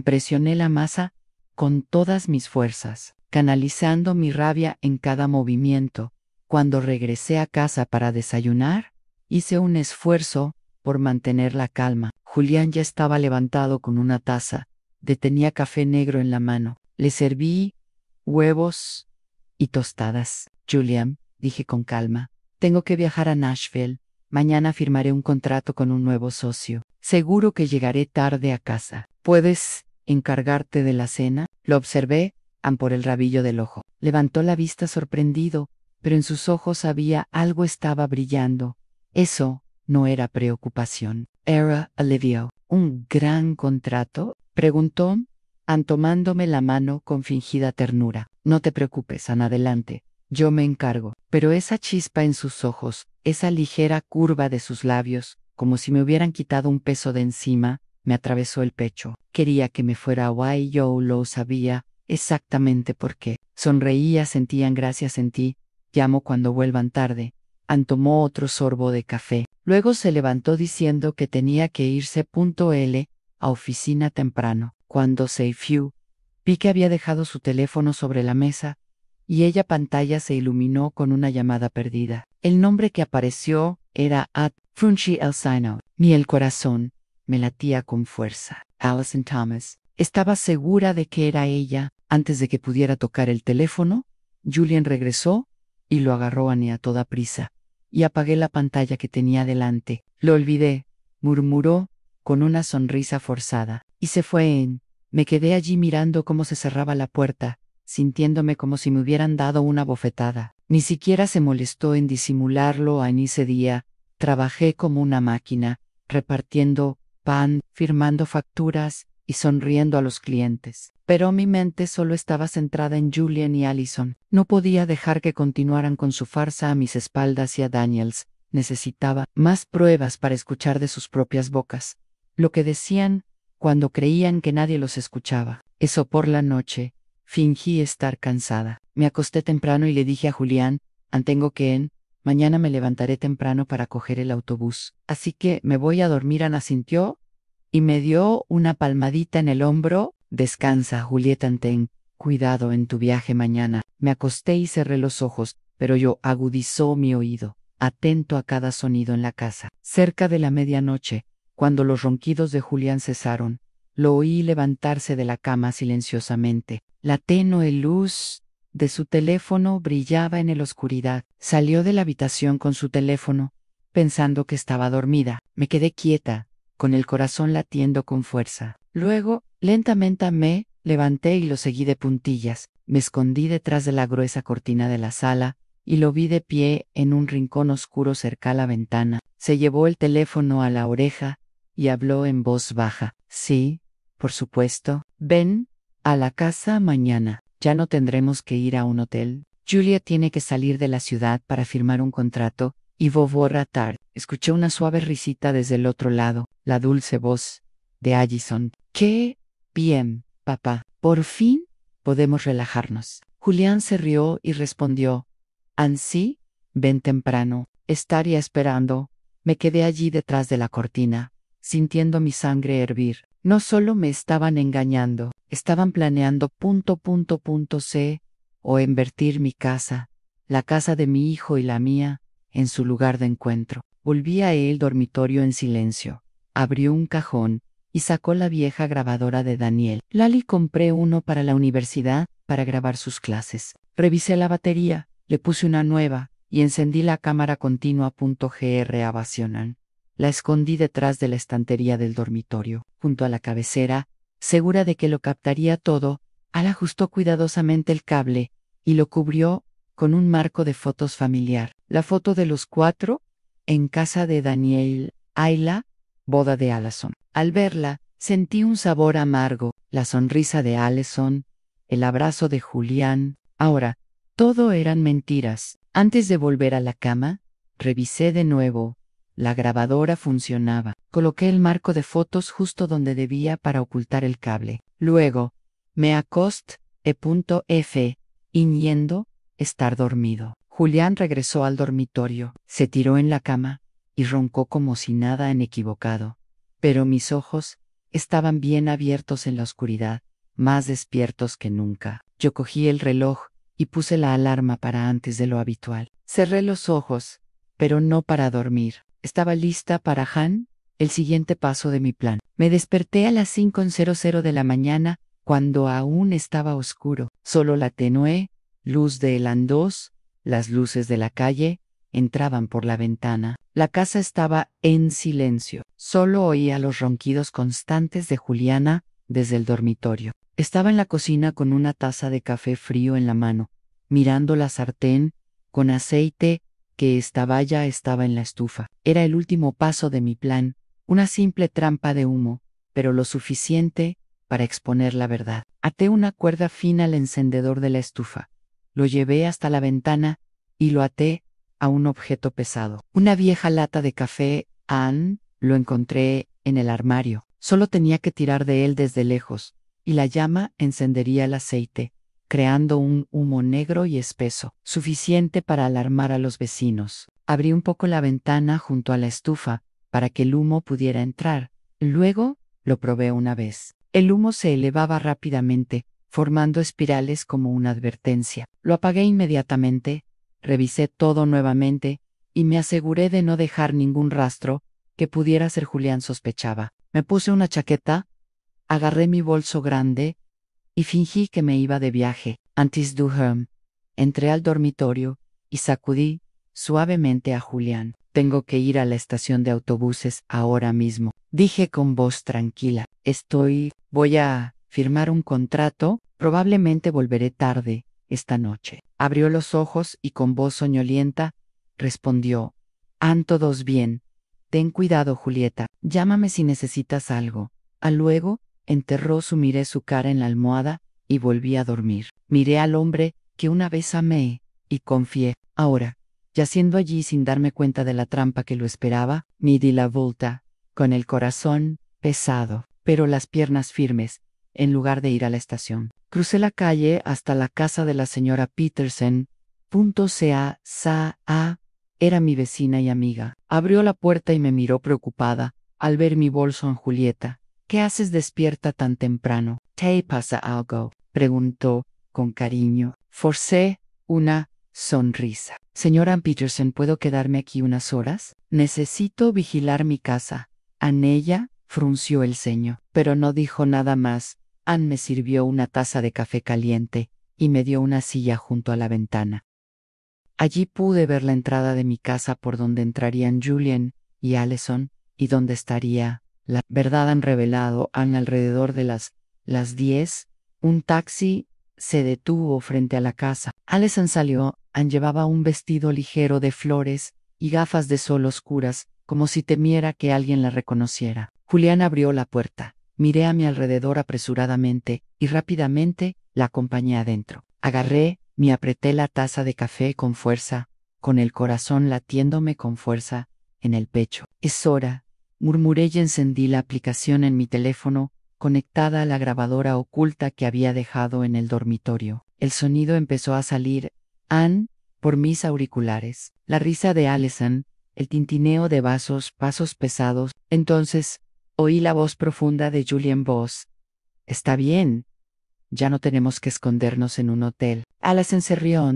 Presioné la masa con todas mis fuerzas, canalizando mi rabia en cada movimiento. Cuando regresé a casa para desayunar, hice un esfuerzo por mantener la calma. Julián ya estaba levantado con una taza, tenía café negro en la mano. Le serví huevos y tostadas. Julián, dije con calma. Tengo que viajar a Nashville. Mañana firmaré un contrato con un nuevo socio. Seguro que llegaré tarde a casa. ¿Puedes encargarte de la cena? Lo observé, por el rabillo del ojo. Levantó la vista sorprendido, pero en sus ojos algo estaba brillando. Eso no era preocupación. Era alivio. ¿Un gran contrato? Preguntó, tomándome la mano con fingida ternura. No te preocupes, adelante. Yo me encargo. Pero esa chispa en sus ojos, esa ligera curva de sus labios, como si me hubieran quitado un peso de encima, me atravesó el pecho. Quería que me fuera a Hawaii, yo lo sabía exactamente por qué. Sonreía, sentían gracias en ti. Llamo cuando vuelvan tarde. Tomó otro sorbo de café. Luego se levantó diciendo que tenía que irse. A oficina temprano. Cuando se fue, vi que había dejado su teléfono sobre la mesa, y ella pantalla se iluminó con una llamada perdida. El nombre que apareció era Funchi Elsino. El corazón me latía con fuerza. Allison Thomas. Estaba segura de que era ella. Antes de que pudiera tocar el teléfono, Julian regresó y lo agarró a toda prisa. Y apagué la pantalla que tenía delante. Lo olvidé, murmuró con una sonrisa forzada. Y se fue. Me quedé allí mirando cómo se cerraba la puerta, sintiéndome como si me hubieran dado una bofetada. Ni siquiera se molestó en disimularlo en ese día. Trabajé como una máquina, repartiendo pan, firmando facturas y sonriendo a los clientes. Pero mi mente solo estaba centrada en Julian y Allison. No podía dejar que continuaran con su farsa a mis espaldas y a Daniels. Necesitaba más pruebas para escuchar de sus propias bocas lo que decían cuando creían que nadie los escuchaba. Eso por la noche. Fingí estar cansada. Me acosté temprano y le dije a Julián, tengo que mañana me levantaré temprano para coger el autobús. Así que me voy a dormir. Ana sintió y me dio una palmadita en el hombro. Descansa, Julieta. Ten cuidado en tu viaje mañana. Me acosté y cerré los ojos, pero yo agudizó mi oído, atento a cada sonido en la casa. Cerca de la medianoche, cuando los ronquidos de Julián cesaron, lo oí levantarse de la cama silenciosamente. La tenue luz de su teléfono brillaba en la oscuridad. Salió de la habitación con su teléfono, pensando que estaba dormida. Me quedé quieta, con el corazón latiendo con fuerza. Luego, lentamente me levanté y lo seguí de puntillas. Me escondí detrás de la gruesa cortina de la sala, y lo vi de pie en un rincón oscuro cerca a la ventana. Se llevó el teléfono a la oreja y habló en voz baja. Sí, por supuesto. Ven a la casa mañana. Ya no tendremos que ir a un hotel. Julia tiene que salir de la ciudad para firmar un contrato, y Vovora Tard. Escuché una suave risita desde el otro lado, la dulce voz de Allison. ¡Qué bien, papá! Por fin podemos relajarnos. Julián se rió y respondió, ¿Ansí? Ven temprano. Estaría esperando. Me quedé allí detrás de la cortina, sintiendo mi sangre hervir. No solo me estaban engañando, estaban planeando C o invertir mi casa, la casa de mi hijo y la mía, en su lugar de encuentro. Volví a el dormitorio en silencio. Abrió un cajón y sacó la vieja grabadora de Daniel. Lali compré uno para la universidad, para grabar sus clases. Revisé la batería, le puse una nueva, y encendí la cámara continua. Grabación. La escondí detrás de la estantería del dormitorio, junto a la cabecera, segura de que lo captaría todo. Al ajustó cuidadosamente el cable y lo cubrió con un marco de fotos familiar. La foto de los 4, en casa de Daniel, Ayla, boda de Allison. Al verla, sentí un sabor amargo, la sonrisa de Allison, el abrazo de Julián. Ahora, todo eran mentiras. Antes de volver a la cama, revisé de nuevo. La grabadora funcionaba. Coloqué el marco de fotos justo donde debía para ocultar el cable. Luego, me acosté, fingiendo estar dormido. Julián regresó al dormitorio, se tiró en la cama y roncó como si nada en equivocado. Pero mis ojos estaban bien abiertos en la oscuridad, más despiertos que nunca. Yo cogí el reloj y puse la alarma para antes de lo habitual. Cerré los ojos, pero no para dormir. Estaba lista para el siguiente paso de mi plan. Me desperté a las 5:00 de la mañana, cuando aún estaba oscuro. Solo la tenue luz de Elan 2 Las luces de la calle entraban por la ventana. La casa estaba en silencio. Solo oía los ronquidos constantes de Juliana desde el dormitorio. Estaba en la cocina con una taza de café frío en la mano, mirando la sartén con aceite que ya estaba en la estufa. Era el último paso de mi plan, una simple trampa de humo, pero lo suficiente para exponer la verdad. Até una cuerda fina al encendedor de la estufa. Lo llevé hasta la ventana y lo até a un objeto pesado. Una vieja lata de café, lo encontré en el armario. Solo tenía que tirar de él desde lejos, y la llama encendería el aceite, creando un humo negro y espeso, suficiente para alarmar a los vecinos. Abrí un poco la ventana junto a la estufa para que el humo pudiera entrar. Luego lo probé una vez. El humo se elevaba rápidamente, formando espirales como una advertencia. Lo apagué inmediatamente, revisé todo nuevamente y me aseguré de no dejar ningún rastro que pudiera ser Julián sospechaba. Me puse una chaqueta, agarré mi bolso grande y fingí que me iba de viaje. Antes du dormir, entré al dormitorio y sacudí suavemente a Julián. Tengo que ir a la estación de autobuses ahora mismo, dije con voz tranquila. Voy a firmar un contrato, probablemente volveré tarde esta noche. Abrió los ojos y con voz soñolienta respondió: todos bien. Ten cuidado, Julieta. Llámame si necesitas algo. Luego miré su cara en la almohada y volví a dormir. Miré al hombre que una vez amé y confié. Ahora, yaciendo allí sin darme cuenta de la trampa que lo esperaba, me di la vuelta, con el corazón pesado, pero las piernas firmes, en lugar de ir a la estación. Crucé la calle hasta la casa de la señora Peterson. Era mi vecina y amiga. Abrió la puerta y me miró preocupada al ver mi bolso en Julieta. ¿Qué haces despierta tan temprano? ¿Te pasa algo?, preguntó con cariño. Forcé una sonrisa. Señora Peterson, ¿puedo quedarme aquí unas horas? Necesito vigilar mi casa. Ella frunció el ceño, pero no dijo nada más. Me sirvió una taza de café caliente y me dio una silla junto a la ventana. Allí pude ver la entrada de mi casa por donde entrarían Julian y Allison y donde estaría la verdad. Han revelado alrededor de las 10. Un taxi se detuvo frente a la casa. Allison salió. Llevaba un vestido ligero de flores y gafas de sol oscuras, como si temiera que alguien la reconociera. Julián abrió la puerta. Miré a mi alrededor apresuradamente y rápidamente la acompañé adentro. Apreté la taza de café con fuerza, con el corazón latiéndome con fuerza en el pecho. Es hora, murmuré y encendí la aplicación en mi teléfono, conectada a la grabadora oculta que había dejado en el dormitorio. El sonido empezó a salir, por mis auriculares. La risa de Allison, el tintineo de pasos pesados. Entonces, oí la voz profunda de Julian Voss. Está bien. Ya no tenemos que escondernos en un hotel. Allison se rió.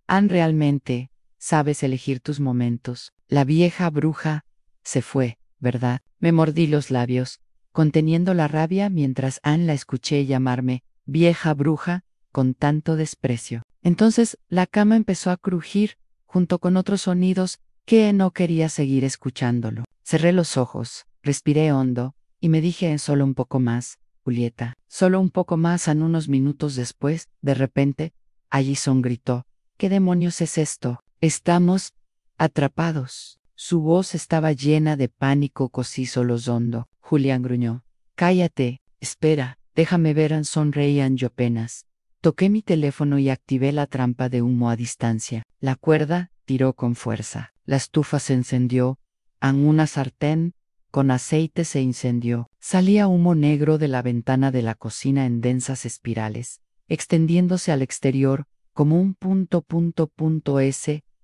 Realmente sabes elegir tus momentos. La vieja bruja se fue, ¿verdad? Me mordí los labios, conteniendo la rabia mientras la escuché llamarme vieja bruja con tanto desprecio. Entonces la cama empezó a crujir, junto con otros sonidos que no quería seguir escuchándolo. Cerré los ojos, respiré hondo, y me dije solo un poco más, Julieta, solo un poco más. Unos minutos después, de repente, Allison gritó: ¿Qué demonios es esto? Estamos atrapados. Su voz estaba llena de pánico. Cosí los hondo. Julián gruñó: Cállate, espera, déjame ver. Sonreían yo apenas. Toqué mi teléfono y activé la trampa de humo a distancia. La cuerda tiró con fuerza. La estufa se encendió. Una sartén con aceite se incendió. Salía humo negro de la ventana de la cocina en densas espirales, extendiéndose al exterior como un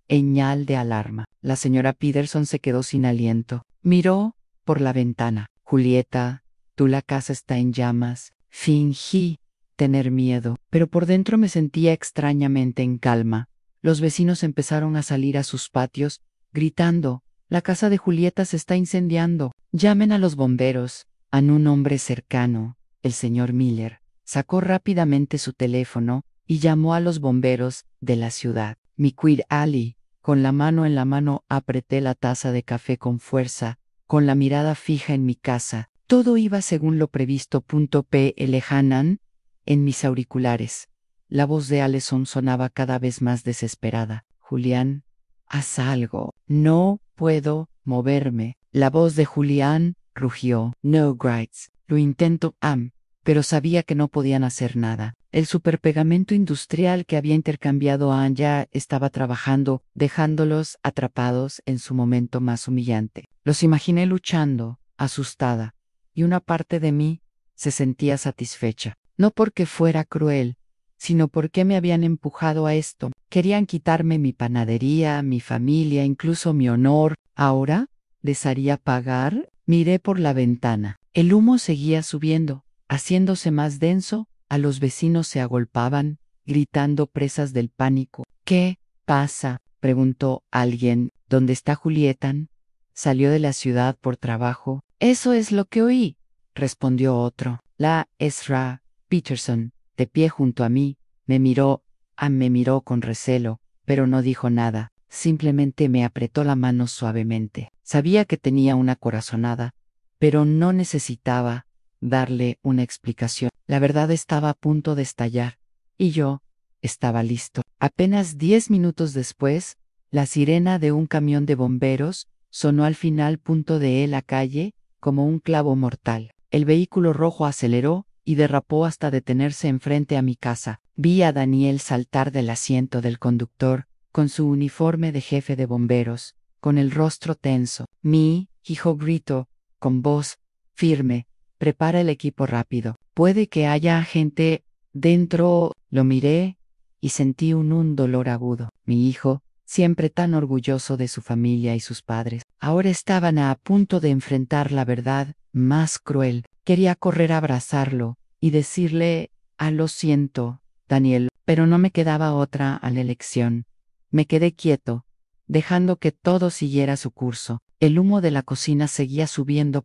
señal de alarma. La señora Peterson se quedó sin aliento. Miró por la ventana. Julieta, la casa está en llamas. Fingí tener miedo, pero por dentro me sentía extrañamente en calma. Los vecinos empezaron a salir a sus patios, gritando: La casa de Julieta se está incendiando. Llamen a los bomberos. Un hombre cercano, el señor Miller, sacó rápidamente su teléfono y llamó a los bomberos de la ciudad. mi queer Ali. Con la mano en la mano apreté la taza de café con fuerza, con la mirada fija en mi casa. Todo iba según lo previsto. P.L. Hanan, en mis auriculares. La voz de Allison sonaba cada vez más desesperada. Julián, haz algo. No puedo moverme. La voz de Julián rugió. No, Grites. Lo intento, pero sabía que no podían hacer nada. El superpegamento industrial que había intercambiado Anja estaba trabajando, dejándolos atrapados en su momento más humillante. Los imaginé luchando, asustada, y una parte de mí se sentía satisfecha. No porque fuera cruel, sino porque me habían empujado a esto. Querían quitarme mi panadería, mi familia, incluso mi honor. ¿Ahora les haría pagar? Miré por la ventana. El humo seguía subiendo, haciéndose más denso. A los vecinos se agolpaban, gritando presas del pánico. ¿Qué pasa?, preguntó alguien. ¿Dónde está Julietan? Salió de la ciudad por trabajo. Eso es lo que oí, respondió otro. La Ezra Peterson, de pie junto a mí, me miró con recelo, pero no dijo nada. Simplemente me apretó la mano suavemente. Sabía que tenía una corazonada, pero no necesitaba darle una explicación. La verdad estaba a punto de estallar, y yo estaba listo. Apenas 10 minutos después, la sirena de un camión de bomberos sonó al final de la calle como un clavo mortal. El vehículo rojo aceleró y derrapó hasta detenerse enfrente a mi casa. Vi a Daniel saltar del asiento del conductor, con su uniforme de jefe de bomberos, con el rostro tenso. Mi hijo gritó, con voz firme: prepara el equipo rápido. Puede que haya gente dentro. Lo miré y sentí un dolor agudo. Mi hijo, siempre tan orgulloso de su familia y sus padres, ahora estaban a punto de enfrentar la verdad más cruel. Quería correr a abrazarlo y decirle: lo siento, Daniel, pero no me quedaba otra a la elección. Me quedé quieto, dejando que todo siguiera su curso. El humo de la cocina seguía subiendo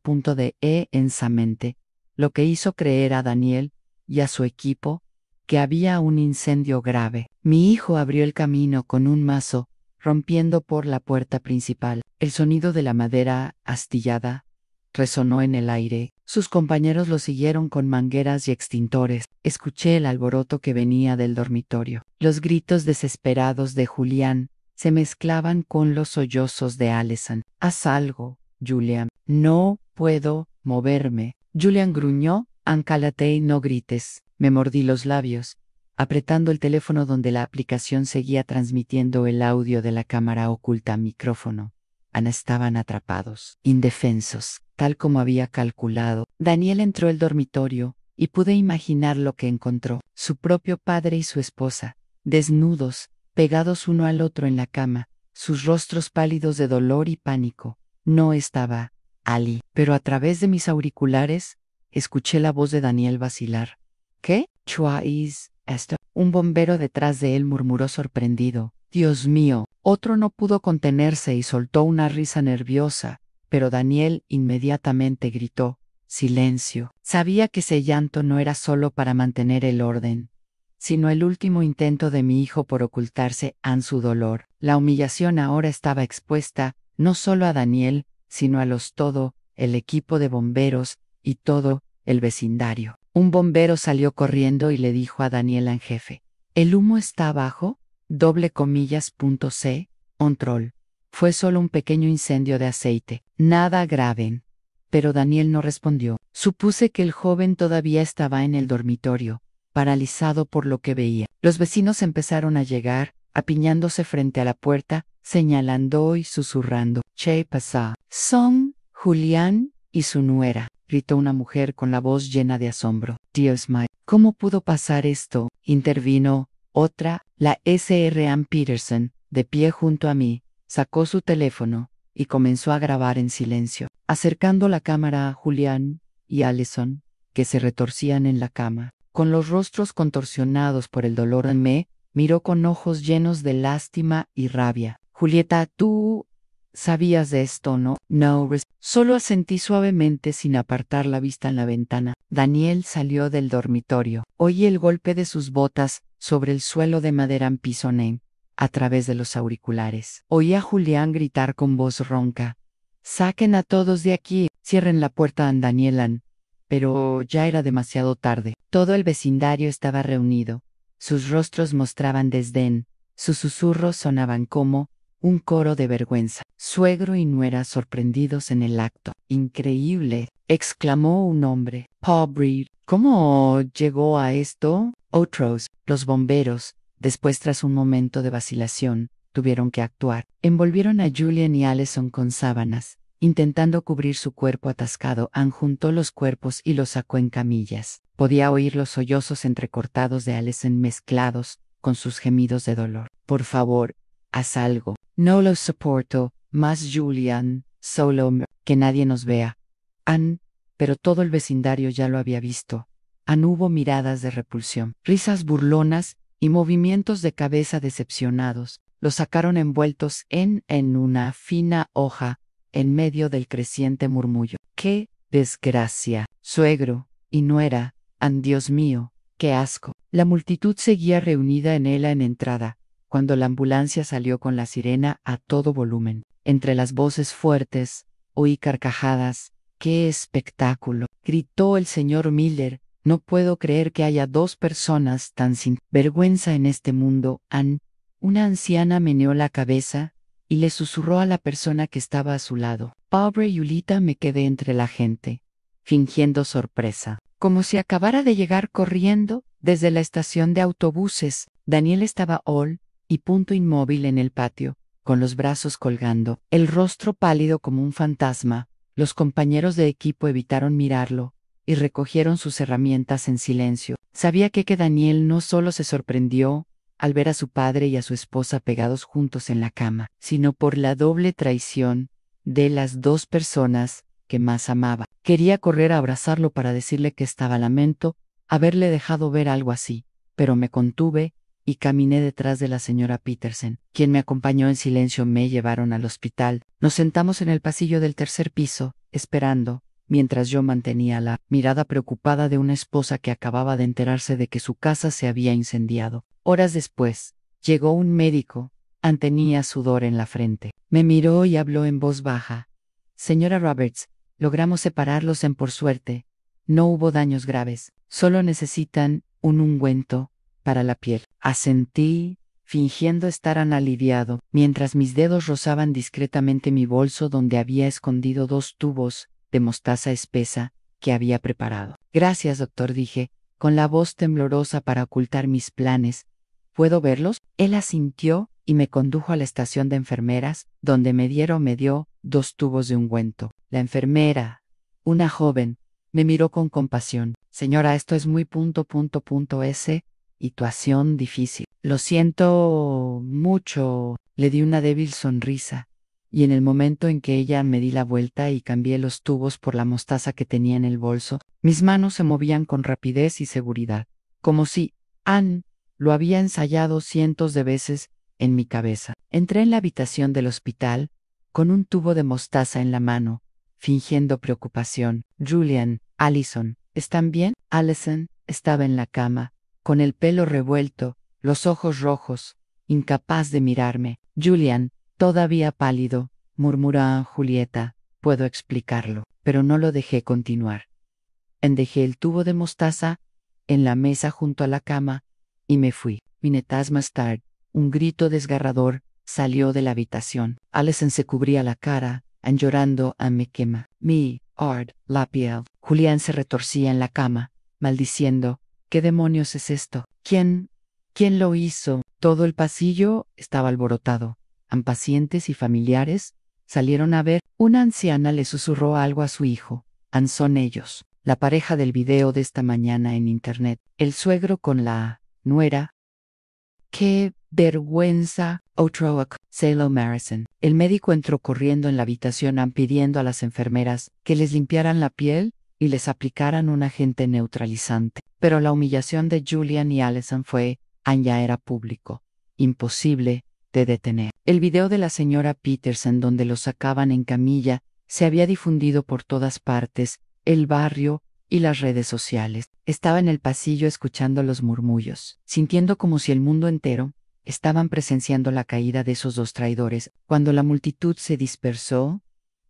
ensamente, lo que hizo creer a Daniel y a su equipo que había un incendio grave. Mi hijo abrió el camino con un mazo, rompiendo por la puerta principal. El sonido de la madera astillada resonó en el aire. Sus compañeros lo siguieron con mangueras y extintores. Escuché el alboroto que venía del dormitorio. Los gritos desesperados de Julián se mezclaban con los sollozos de Allison. Haz algo, Julian. No puedo moverme. Julian gruñó. Cállate y no grites. Me mordí los labios, apretando el teléfono donde la aplicación seguía transmitiendo el audio de la cámara oculta al micrófono. Estaban atrapados, indefensos, tal como había calculado. Daniel entró al dormitorio y pude imaginar lo que encontró. Su propio padre y su esposa, desnudos, pegados uno al otro en la cama, sus rostros pálidos de dolor y pánico. No estaba Ali, pero a través de mis auriculares escuché la voz de Daniel vacilar. ¿Qué? ¿Chua is esto? Un bombero detrás de él murmuró sorprendido. Dios mío. Otro no pudo contenerse y soltó una risa nerviosa, pero Daniel inmediatamente gritó: silencio. Sabía que ese llanto no era solo para mantener el orden, sino el último intento de mi hijo por ocultarse en su dolor. La humillación ahora estaba expuesta, no solo a Daniel, sino a todo el equipo de bomberos y todo el vecindario. Un bombero salió corriendo y le dijo a Daniel en jefe: ¿el humo está abajo? C. Control. Fue solo un pequeño incendio de aceite. Nada grave. Pero Daniel no respondió. Supuse que el joven todavía estaba en el dormitorio, paralizado por lo que veía. Los vecinos empezaron a llegar, apiñándose frente a la puerta, señalando y susurrando. ¿Qué pasa? Son Julián y su nuera, gritó una mujer con la voz llena de asombro. Dios mío, ¿cómo pudo pasar esto? Intervino otra, la Sra. Ann Peterson, de pie junto a mí, sacó su teléfono y comenzó a grabar en silencio, acercando la cámara a Julián y Allison, que se retorcían en la cama. Con los rostros contorsionados por el dolor, me miró con ojos llenos de lástima y rabia. Julieta, tú ¿sabías de esto, no? No, solo asentí suavemente sin apartar la vista en la ventana. Daniel salió del dormitorio. Oí el golpe de sus botas sobre el suelo de madera en piso. a través de los auriculares. Oí a Julián gritar con voz ronca: «¡Saquen a todos de aquí! ¡Cierren la puerta a Danielan!». Pero ya era demasiado tarde. Todo el vecindario estaba reunido. Sus rostros mostraban desdén. Sus susurros sonaban como un coro de vergüenza. Suegro y nuera sorprendidos en el acto. «¡Increíble!», exclamó un hombre. «Pobre, ¿cómo llegó a esto?». Otros, los bomberos, después tras un momento de vacilación, tuvieron que actuar. Envolvieron a Julian y Allison con sábanas. Intentando cubrir su cuerpo atascado, Ann juntó los cuerpos y los sacó en camillas. Podía oír los sollozos entrecortados de Allison mezclados con sus gemidos de dolor. «Por favor, haz algo. No lo soporto más, Julian. Solo que nadie nos vea». Ann, pero todo el vecindario ya lo había visto. Ann hubo miradas de repulsión, risas burlonas y movimientos de cabeza decepcionados. Los sacaron envueltos en una fina hoja en medio del creciente murmullo. «¡Qué desgracia! Suegro y nuera, Ann, Dios mío, qué asco». La multitud seguía reunida en la entrada, cuando la ambulancia salió con la sirena a todo volumen. Entre las voces fuertes, oí carcajadas. «¡Qué espectáculo!», gritó el señor Miller. «No puedo creer que haya dos personas tan sin vergüenza en este mundo». Ann, una anciana, meneó la cabeza y le susurró a la persona que estaba a su lado. «Pobre Yulita». Me quedé entre la gente, fingiendo sorpresa, como si acabara de llegar corriendo desde la estación de autobuses. Daniel estaba y punto inmóvil en el patio, con los brazos colgando, el rostro pálido como un fantasma. Los compañeros de equipo evitaron mirarlo y recogieron sus herramientas en silencio. Sabía que Daniel no solo se sorprendió al ver a su padre y a su esposa pegados juntos en la cama, sino por la doble traición de las dos personas que más amaba. Quería correr a abrazarlo para decirle que estaba lamento haberle dejado ver algo así, pero me contuve y caminé detrás de la señora Peterson, quien me acompañó en silencio. Me llevaron al hospital. Nos sentamos en el pasillo del tercer piso, esperando, mientras yo mantenía la mirada preocupada de una esposa que acababa de enterarse de que su casa se había incendiado. Horas después, llegó un médico. Ann tenía sudor en la frente. Me miró y habló en voz baja: «Señora Roberts, logramos separarlos por suerte. No hubo daños graves. Solo necesitan un ungüento para la piel». Asentí, fingiendo estar aliviado, mientras mis dedos rozaban discretamente mi bolso donde había escondido 2 tubos de mostaza espesa que había preparado. «Gracias, doctor», dije, con la voz temblorosa para ocultar mis planes. «¿Puedo verlos?». Él asintió y me condujo a la estación de enfermeras, donde me dio 2 tubos de ungüento. La enfermera, una joven, me miró con compasión. «Señora, esto es muy situación difícil». «Lo siento mucho», le di una débil sonrisa, y en el momento en que ella me di la vuelta y cambié los tubos por la mostaza que tenía en el bolso, mis manos se movían con rapidez y seguridad, como si Ann lo había ensayado cientos de veces en mi cabeza. Entré en la habitación del hospital, con un tubo de mostaza en la mano, fingiendo preocupación. «Julian, Allison, ¿están bien?». Allison estaba en la cama, con el pelo revuelto, los ojos rojos, incapaz de mirarme. «Julian, todavía pálido», murmuró Julieta. «Puedo explicarlo». Pero no lo dejé continuar. Dejé el tubo de mostaza en la mesa junto a la cama y me fui. Minutos más tarde, un grito desgarrador salió de la habitación. Allison se cubría la cara, llorando: «Me quema la piel». Julián se retorcía en la cama, maldiciendo: «¿Qué demonios es esto? ¿Quién lo hizo?». Todo el pasillo estaba alborotado. Pacientes y familiares salieron a ver. Una anciana le susurró algo a su hijo. «Son ellos, la pareja del video de esta mañana en internet. El suegro con la nuera». «¡Qué vergüenza!». Otro Salo Marison. El médico entró corriendo en la habitación pidiendo a las enfermeras que les limpiaran la piel y les aplicaran un agente neutralizante. Pero la humillación de Julian y Allison ya era público, imposible de detener. El video de la señora Peterson donde los sacaban en camilla se había difundido por todas partes, el barrio y las redes sociales. Estaba en el pasillo escuchando los murmullos, sintiendo como si el mundo entero estaban presenciando la caída de esos dos traidores. Cuando la multitud se dispersó,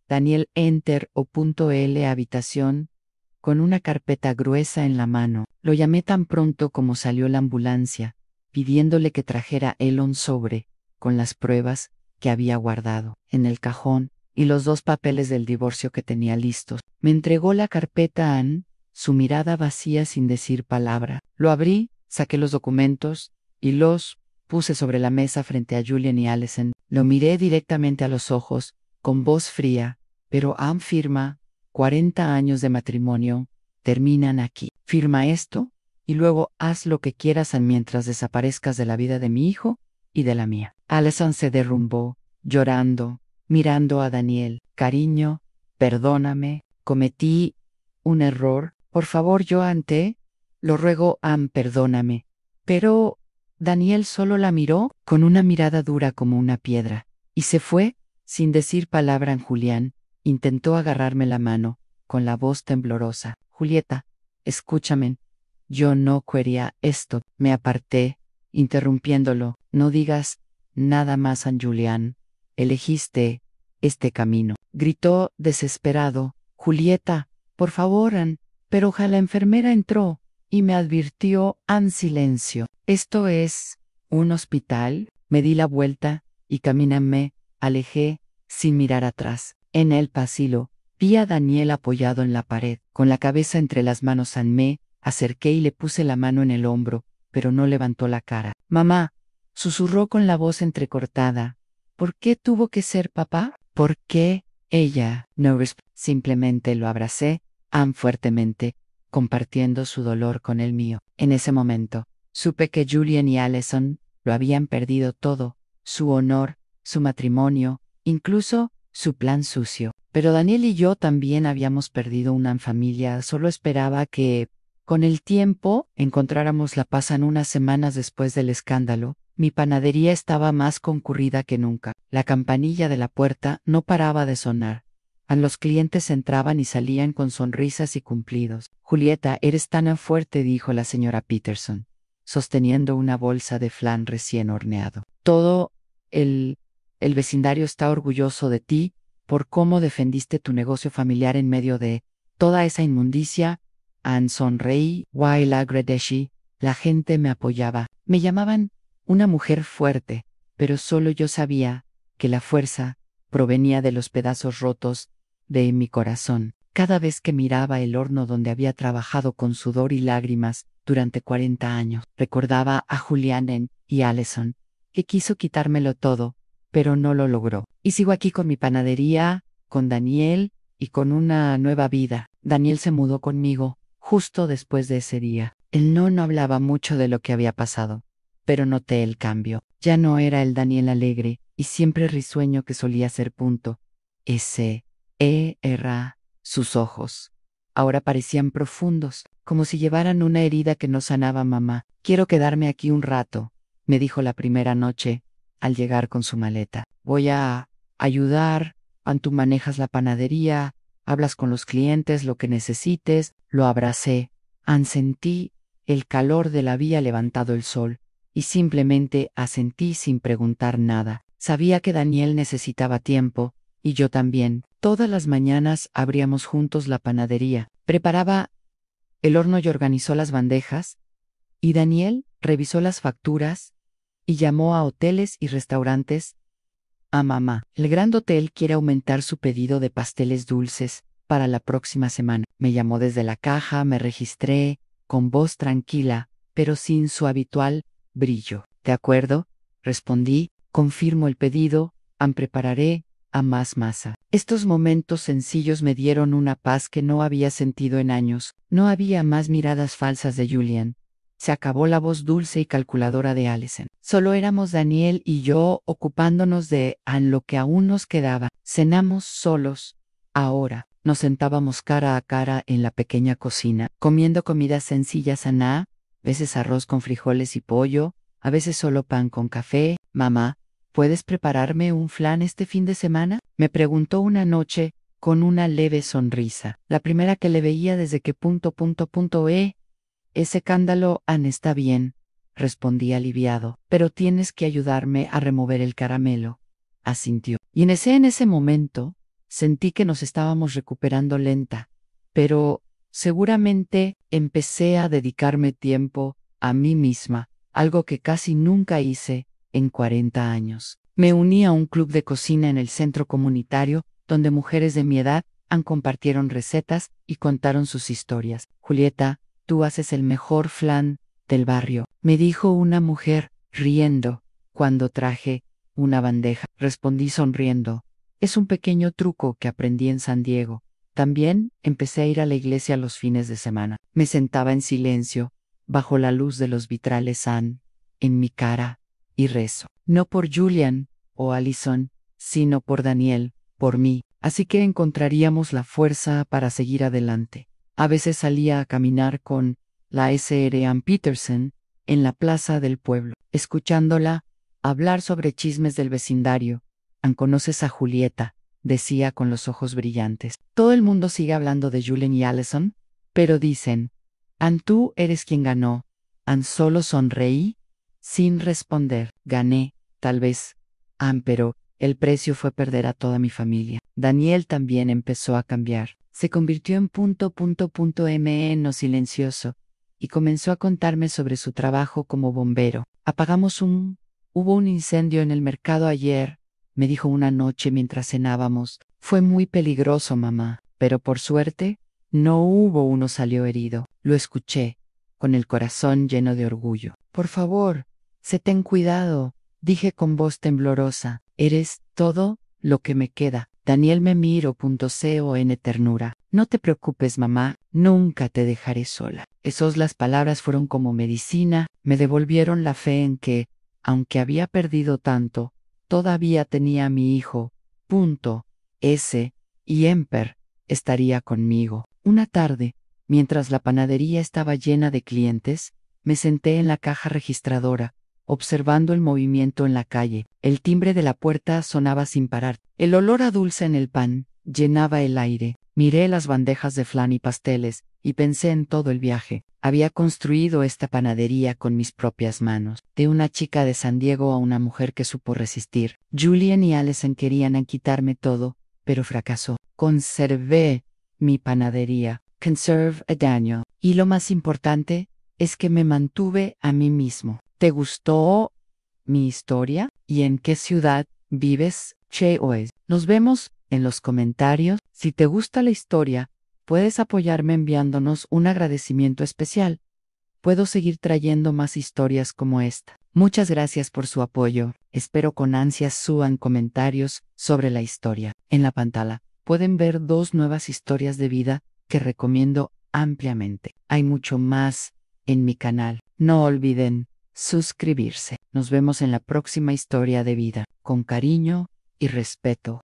Daniel Enter.L habitación, con una carpeta gruesa en la mano. Lo llamé tan pronto como salió la ambulancia, pidiéndole que trajera él un sobre, con las pruebas que había guardado en el cajón, y los 2 papeles del divorcio que tenía listos. Me entregó la carpeta Ann, su mirada vacía sin decir palabra. Lo abrí, saqué los documentos, y los puse sobre la mesa frente a Julian y Allison. Lo miré directamente a los ojos, con voz fría, pero Ann firma, 40 años de matrimonio, terminan aquí. Firma esto, y luego haz lo que quieras mientras desaparezcas de la vida de mi hijo y de la mía. Allison se derrumbó, llorando, mirando a Daniel. Cariño, perdóname, cometí un error. Por favor, Joan, lo ruego, Ann, perdóname. Pero Daniel solo la miró con una mirada dura como una piedra, y se fue, sin decir palabra. Julián intentó agarrarme la mano, con la voz temblorosa. Julieta, escúchame. Yo no quería esto. Me aparté, interrumpiéndolo. No digas nada más, Julián. Elegiste este camino. Gritó desesperado. Julieta, por favor, Ann. Pero la enfermera entró y me advirtió en silencio. ¿Esto es un hospital? Me di la vuelta y me alejé sin mirar atrás. En el pasillo, vi a Daniel apoyado en la pared, con la cabeza entre las manos. Me acerqué y le puse la mano en el hombro, pero no levantó la cara. Mamá, susurró con la voz entrecortada. ¿Por qué tuvo que ser papá? ¿Por qué ella? No simplemente lo abracé, fuertemente, compartiendo su dolor con el mío. En ese momento, supe que Julian y Allison lo habían perdido todo, su honor, su matrimonio, incluso su plan sucio. Pero Daniel y yo también habíamos perdido una familia. Solo esperaba que, con el tiempo, encontráramos la paz. Unas semanas después del escándalo, mi panadería estaba más concurrida que nunca. La campanilla de la puerta no paraba de sonar. Los clientes entraban y salían con sonrisas y cumplidos. Julieta, eres tan fuerte, dijo la señora Peterson, sosteniendo una bolsa de flan recién horneado. Todo el vecindario está orgulloso de ti por cómo defendiste tu negocio familiar en medio de toda esa inmundicia. Ann sonreí. While Agredeshi, la gente me apoyaba. Me llamaban una mujer fuerte, pero solo yo sabía que la fuerza provenía de los pedazos rotos de mi corazón. Cada vez que miraba el horno donde había trabajado con sudor y lágrimas durante 40 años, recordaba a Julián y Allison, que quiso quitármelo todo, pero no lo logró. Y sigo aquí con mi panadería, con Daniel y con una nueva vida. Daniel se mudó conmigo justo después de ese día. Él no hablaba mucho de lo que había pasado, pero noté el cambio. Ya no era el Daniel alegre y siempre risueño que solía ser. Sus ojos ahora parecían profundos, como si llevaran una herida que no sanaba. Mamá, quiero quedarme aquí un rato, me dijo la primera noche, al llegar con su maleta. Voy a ayudar, tú manejas la panadería, hablas con los clientes, lo que necesites. Lo abracé. Sentí el calor de la había levantado el sol, y simplemente asentí sin preguntar nada. Sabía que Daniel necesitaba tiempo, y yo también. Todas las mañanas abríamos juntos la panadería. Preparaba el horno y organizó las bandejas, y Daniel revisó las facturas y llamó a hoteles y restaurantes. A mamá, el Grand Hotel quiere aumentar su pedido de pasteles dulces para la próxima semana. Me llamó desde la caja, me registré, con voz tranquila, pero sin su habitual brillo. ¿De acuerdo?, respondí, confirmo el pedido, prepararé a más masa. Estos momentos sencillos me dieron una paz que no había sentido en años. No había más miradas falsas de Julian. Se acabó la voz dulce y calculadora de Allison. Solo éramos Daniel y yo ocupándonos de lo que aún nos quedaba. Cenamos solos. Ahora nos sentábamos cara a cara en la pequeña cocina, comiendo comidas sencillas. A veces arroz con frijoles y pollo, a veces solo pan con café. Mamá, ¿puedes prepararme un flan este fin de semana?, me preguntó una noche, con una leve sonrisa. La primera que le veía desde que ese cándalo. Está bien, respondí aliviado. Pero tienes que ayudarme a remover el caramelo, asintió. Y en ese momento, sentí que nos estábamos recuperando lenta, pero seguramente empecé a dedicarme tiempo a mí misma, algo que casi nunca hice en 40 años. Me uní a un club de cocina en el centro comunitario, donde mujeres de mi edad compartieron recetas y contaron sus historias. Julieta, tú haces el mejor flan del barrio, me dijo una mujer, riendo, cuando traje una bandeja. Respondí sonriendo. Es un pequeño truco que aprendí en San Diego. También empecé a ir a la iglesia los fines de semana. Me sentaba en silencio, bajo la luz de los vitrales en mi cara, y rezo. No por Julian o Allison, sino por Daniel, por mí. Así que encontraríamos la fuerza para seguir adelante. A veces salía a caminar con la Sr. Ann Peterson en la plaza del pueblo, escuchándola hablar sobre chismes del vecindario. ¿Conoces a Julieta?, decía con los ojos brillantes. Todo el mundo sigue hablando de Julian y Allison, pero dicen, Ann, tú eres quien ganó. Ann solo sonreí, sin responder. Gané, tal vez, Ann, pero el precio fue perder a toda mi familia. Daniel también empezó a cambiar. Se convirtió en no silencioso, y comenzó a contarme sobre su trabajo como bombero. Hubo un incendio en el mercado ayer, me dijo una noche mientras cenábamos. Fue muy peligroso, mamá, pero por suerte, uno salió herido. Lo escuché, con el corazón lleno de orgullo. Por favor, ten cuidado, dije con voz temblorosa. Eres todo lo que me queda. Daniel me miró con ternura. No te preocupes, mamá, nunca te dejaré sola. Las palabras fueron como medicina, me devolvieron la fe en que, aunque había perdido tanto, todavía tenía a mi hijo, y Emper estaría conmigo. Una tarde, mientras la panadería estaba llena de clientes, me senté en la caja registradora, observando el movimiento en la calle. El timbre de la puerta sonaba sin parar. El olor a dulce en el pan llenaba el aire. Miré las bandejas de flan y pasteles, y pensé en todo el viaje. Había construido esta panadería con mis propias manos. De una chica de San Diego a una mujer que supo resistir. Julian y Allison querían quitarme todo, pero fracasó. Conservé mi panadería. Conserve a Daniel. Y lo más importante es que me mantuve a mí mismo. ¿Te gustó mi historia? ¿Y en qué ciudad vives? Nos vemos en los comentarios. Si te gusta la historia, puedes apoyarme enviándonos un agradecimiento especial. Puedo seguir trayendo más historias como esta. Muchas gracias por su apoyo. Espero con ansias suban comentarios sobre la historia. En la pantalla pueden ver 2 nuevas historias de vida que recomiendo ampliamente. Hay mucho más en mi canal. No olviden suscribirse. Nos vemos en la próxima historia de vida. Con cariño y respeto.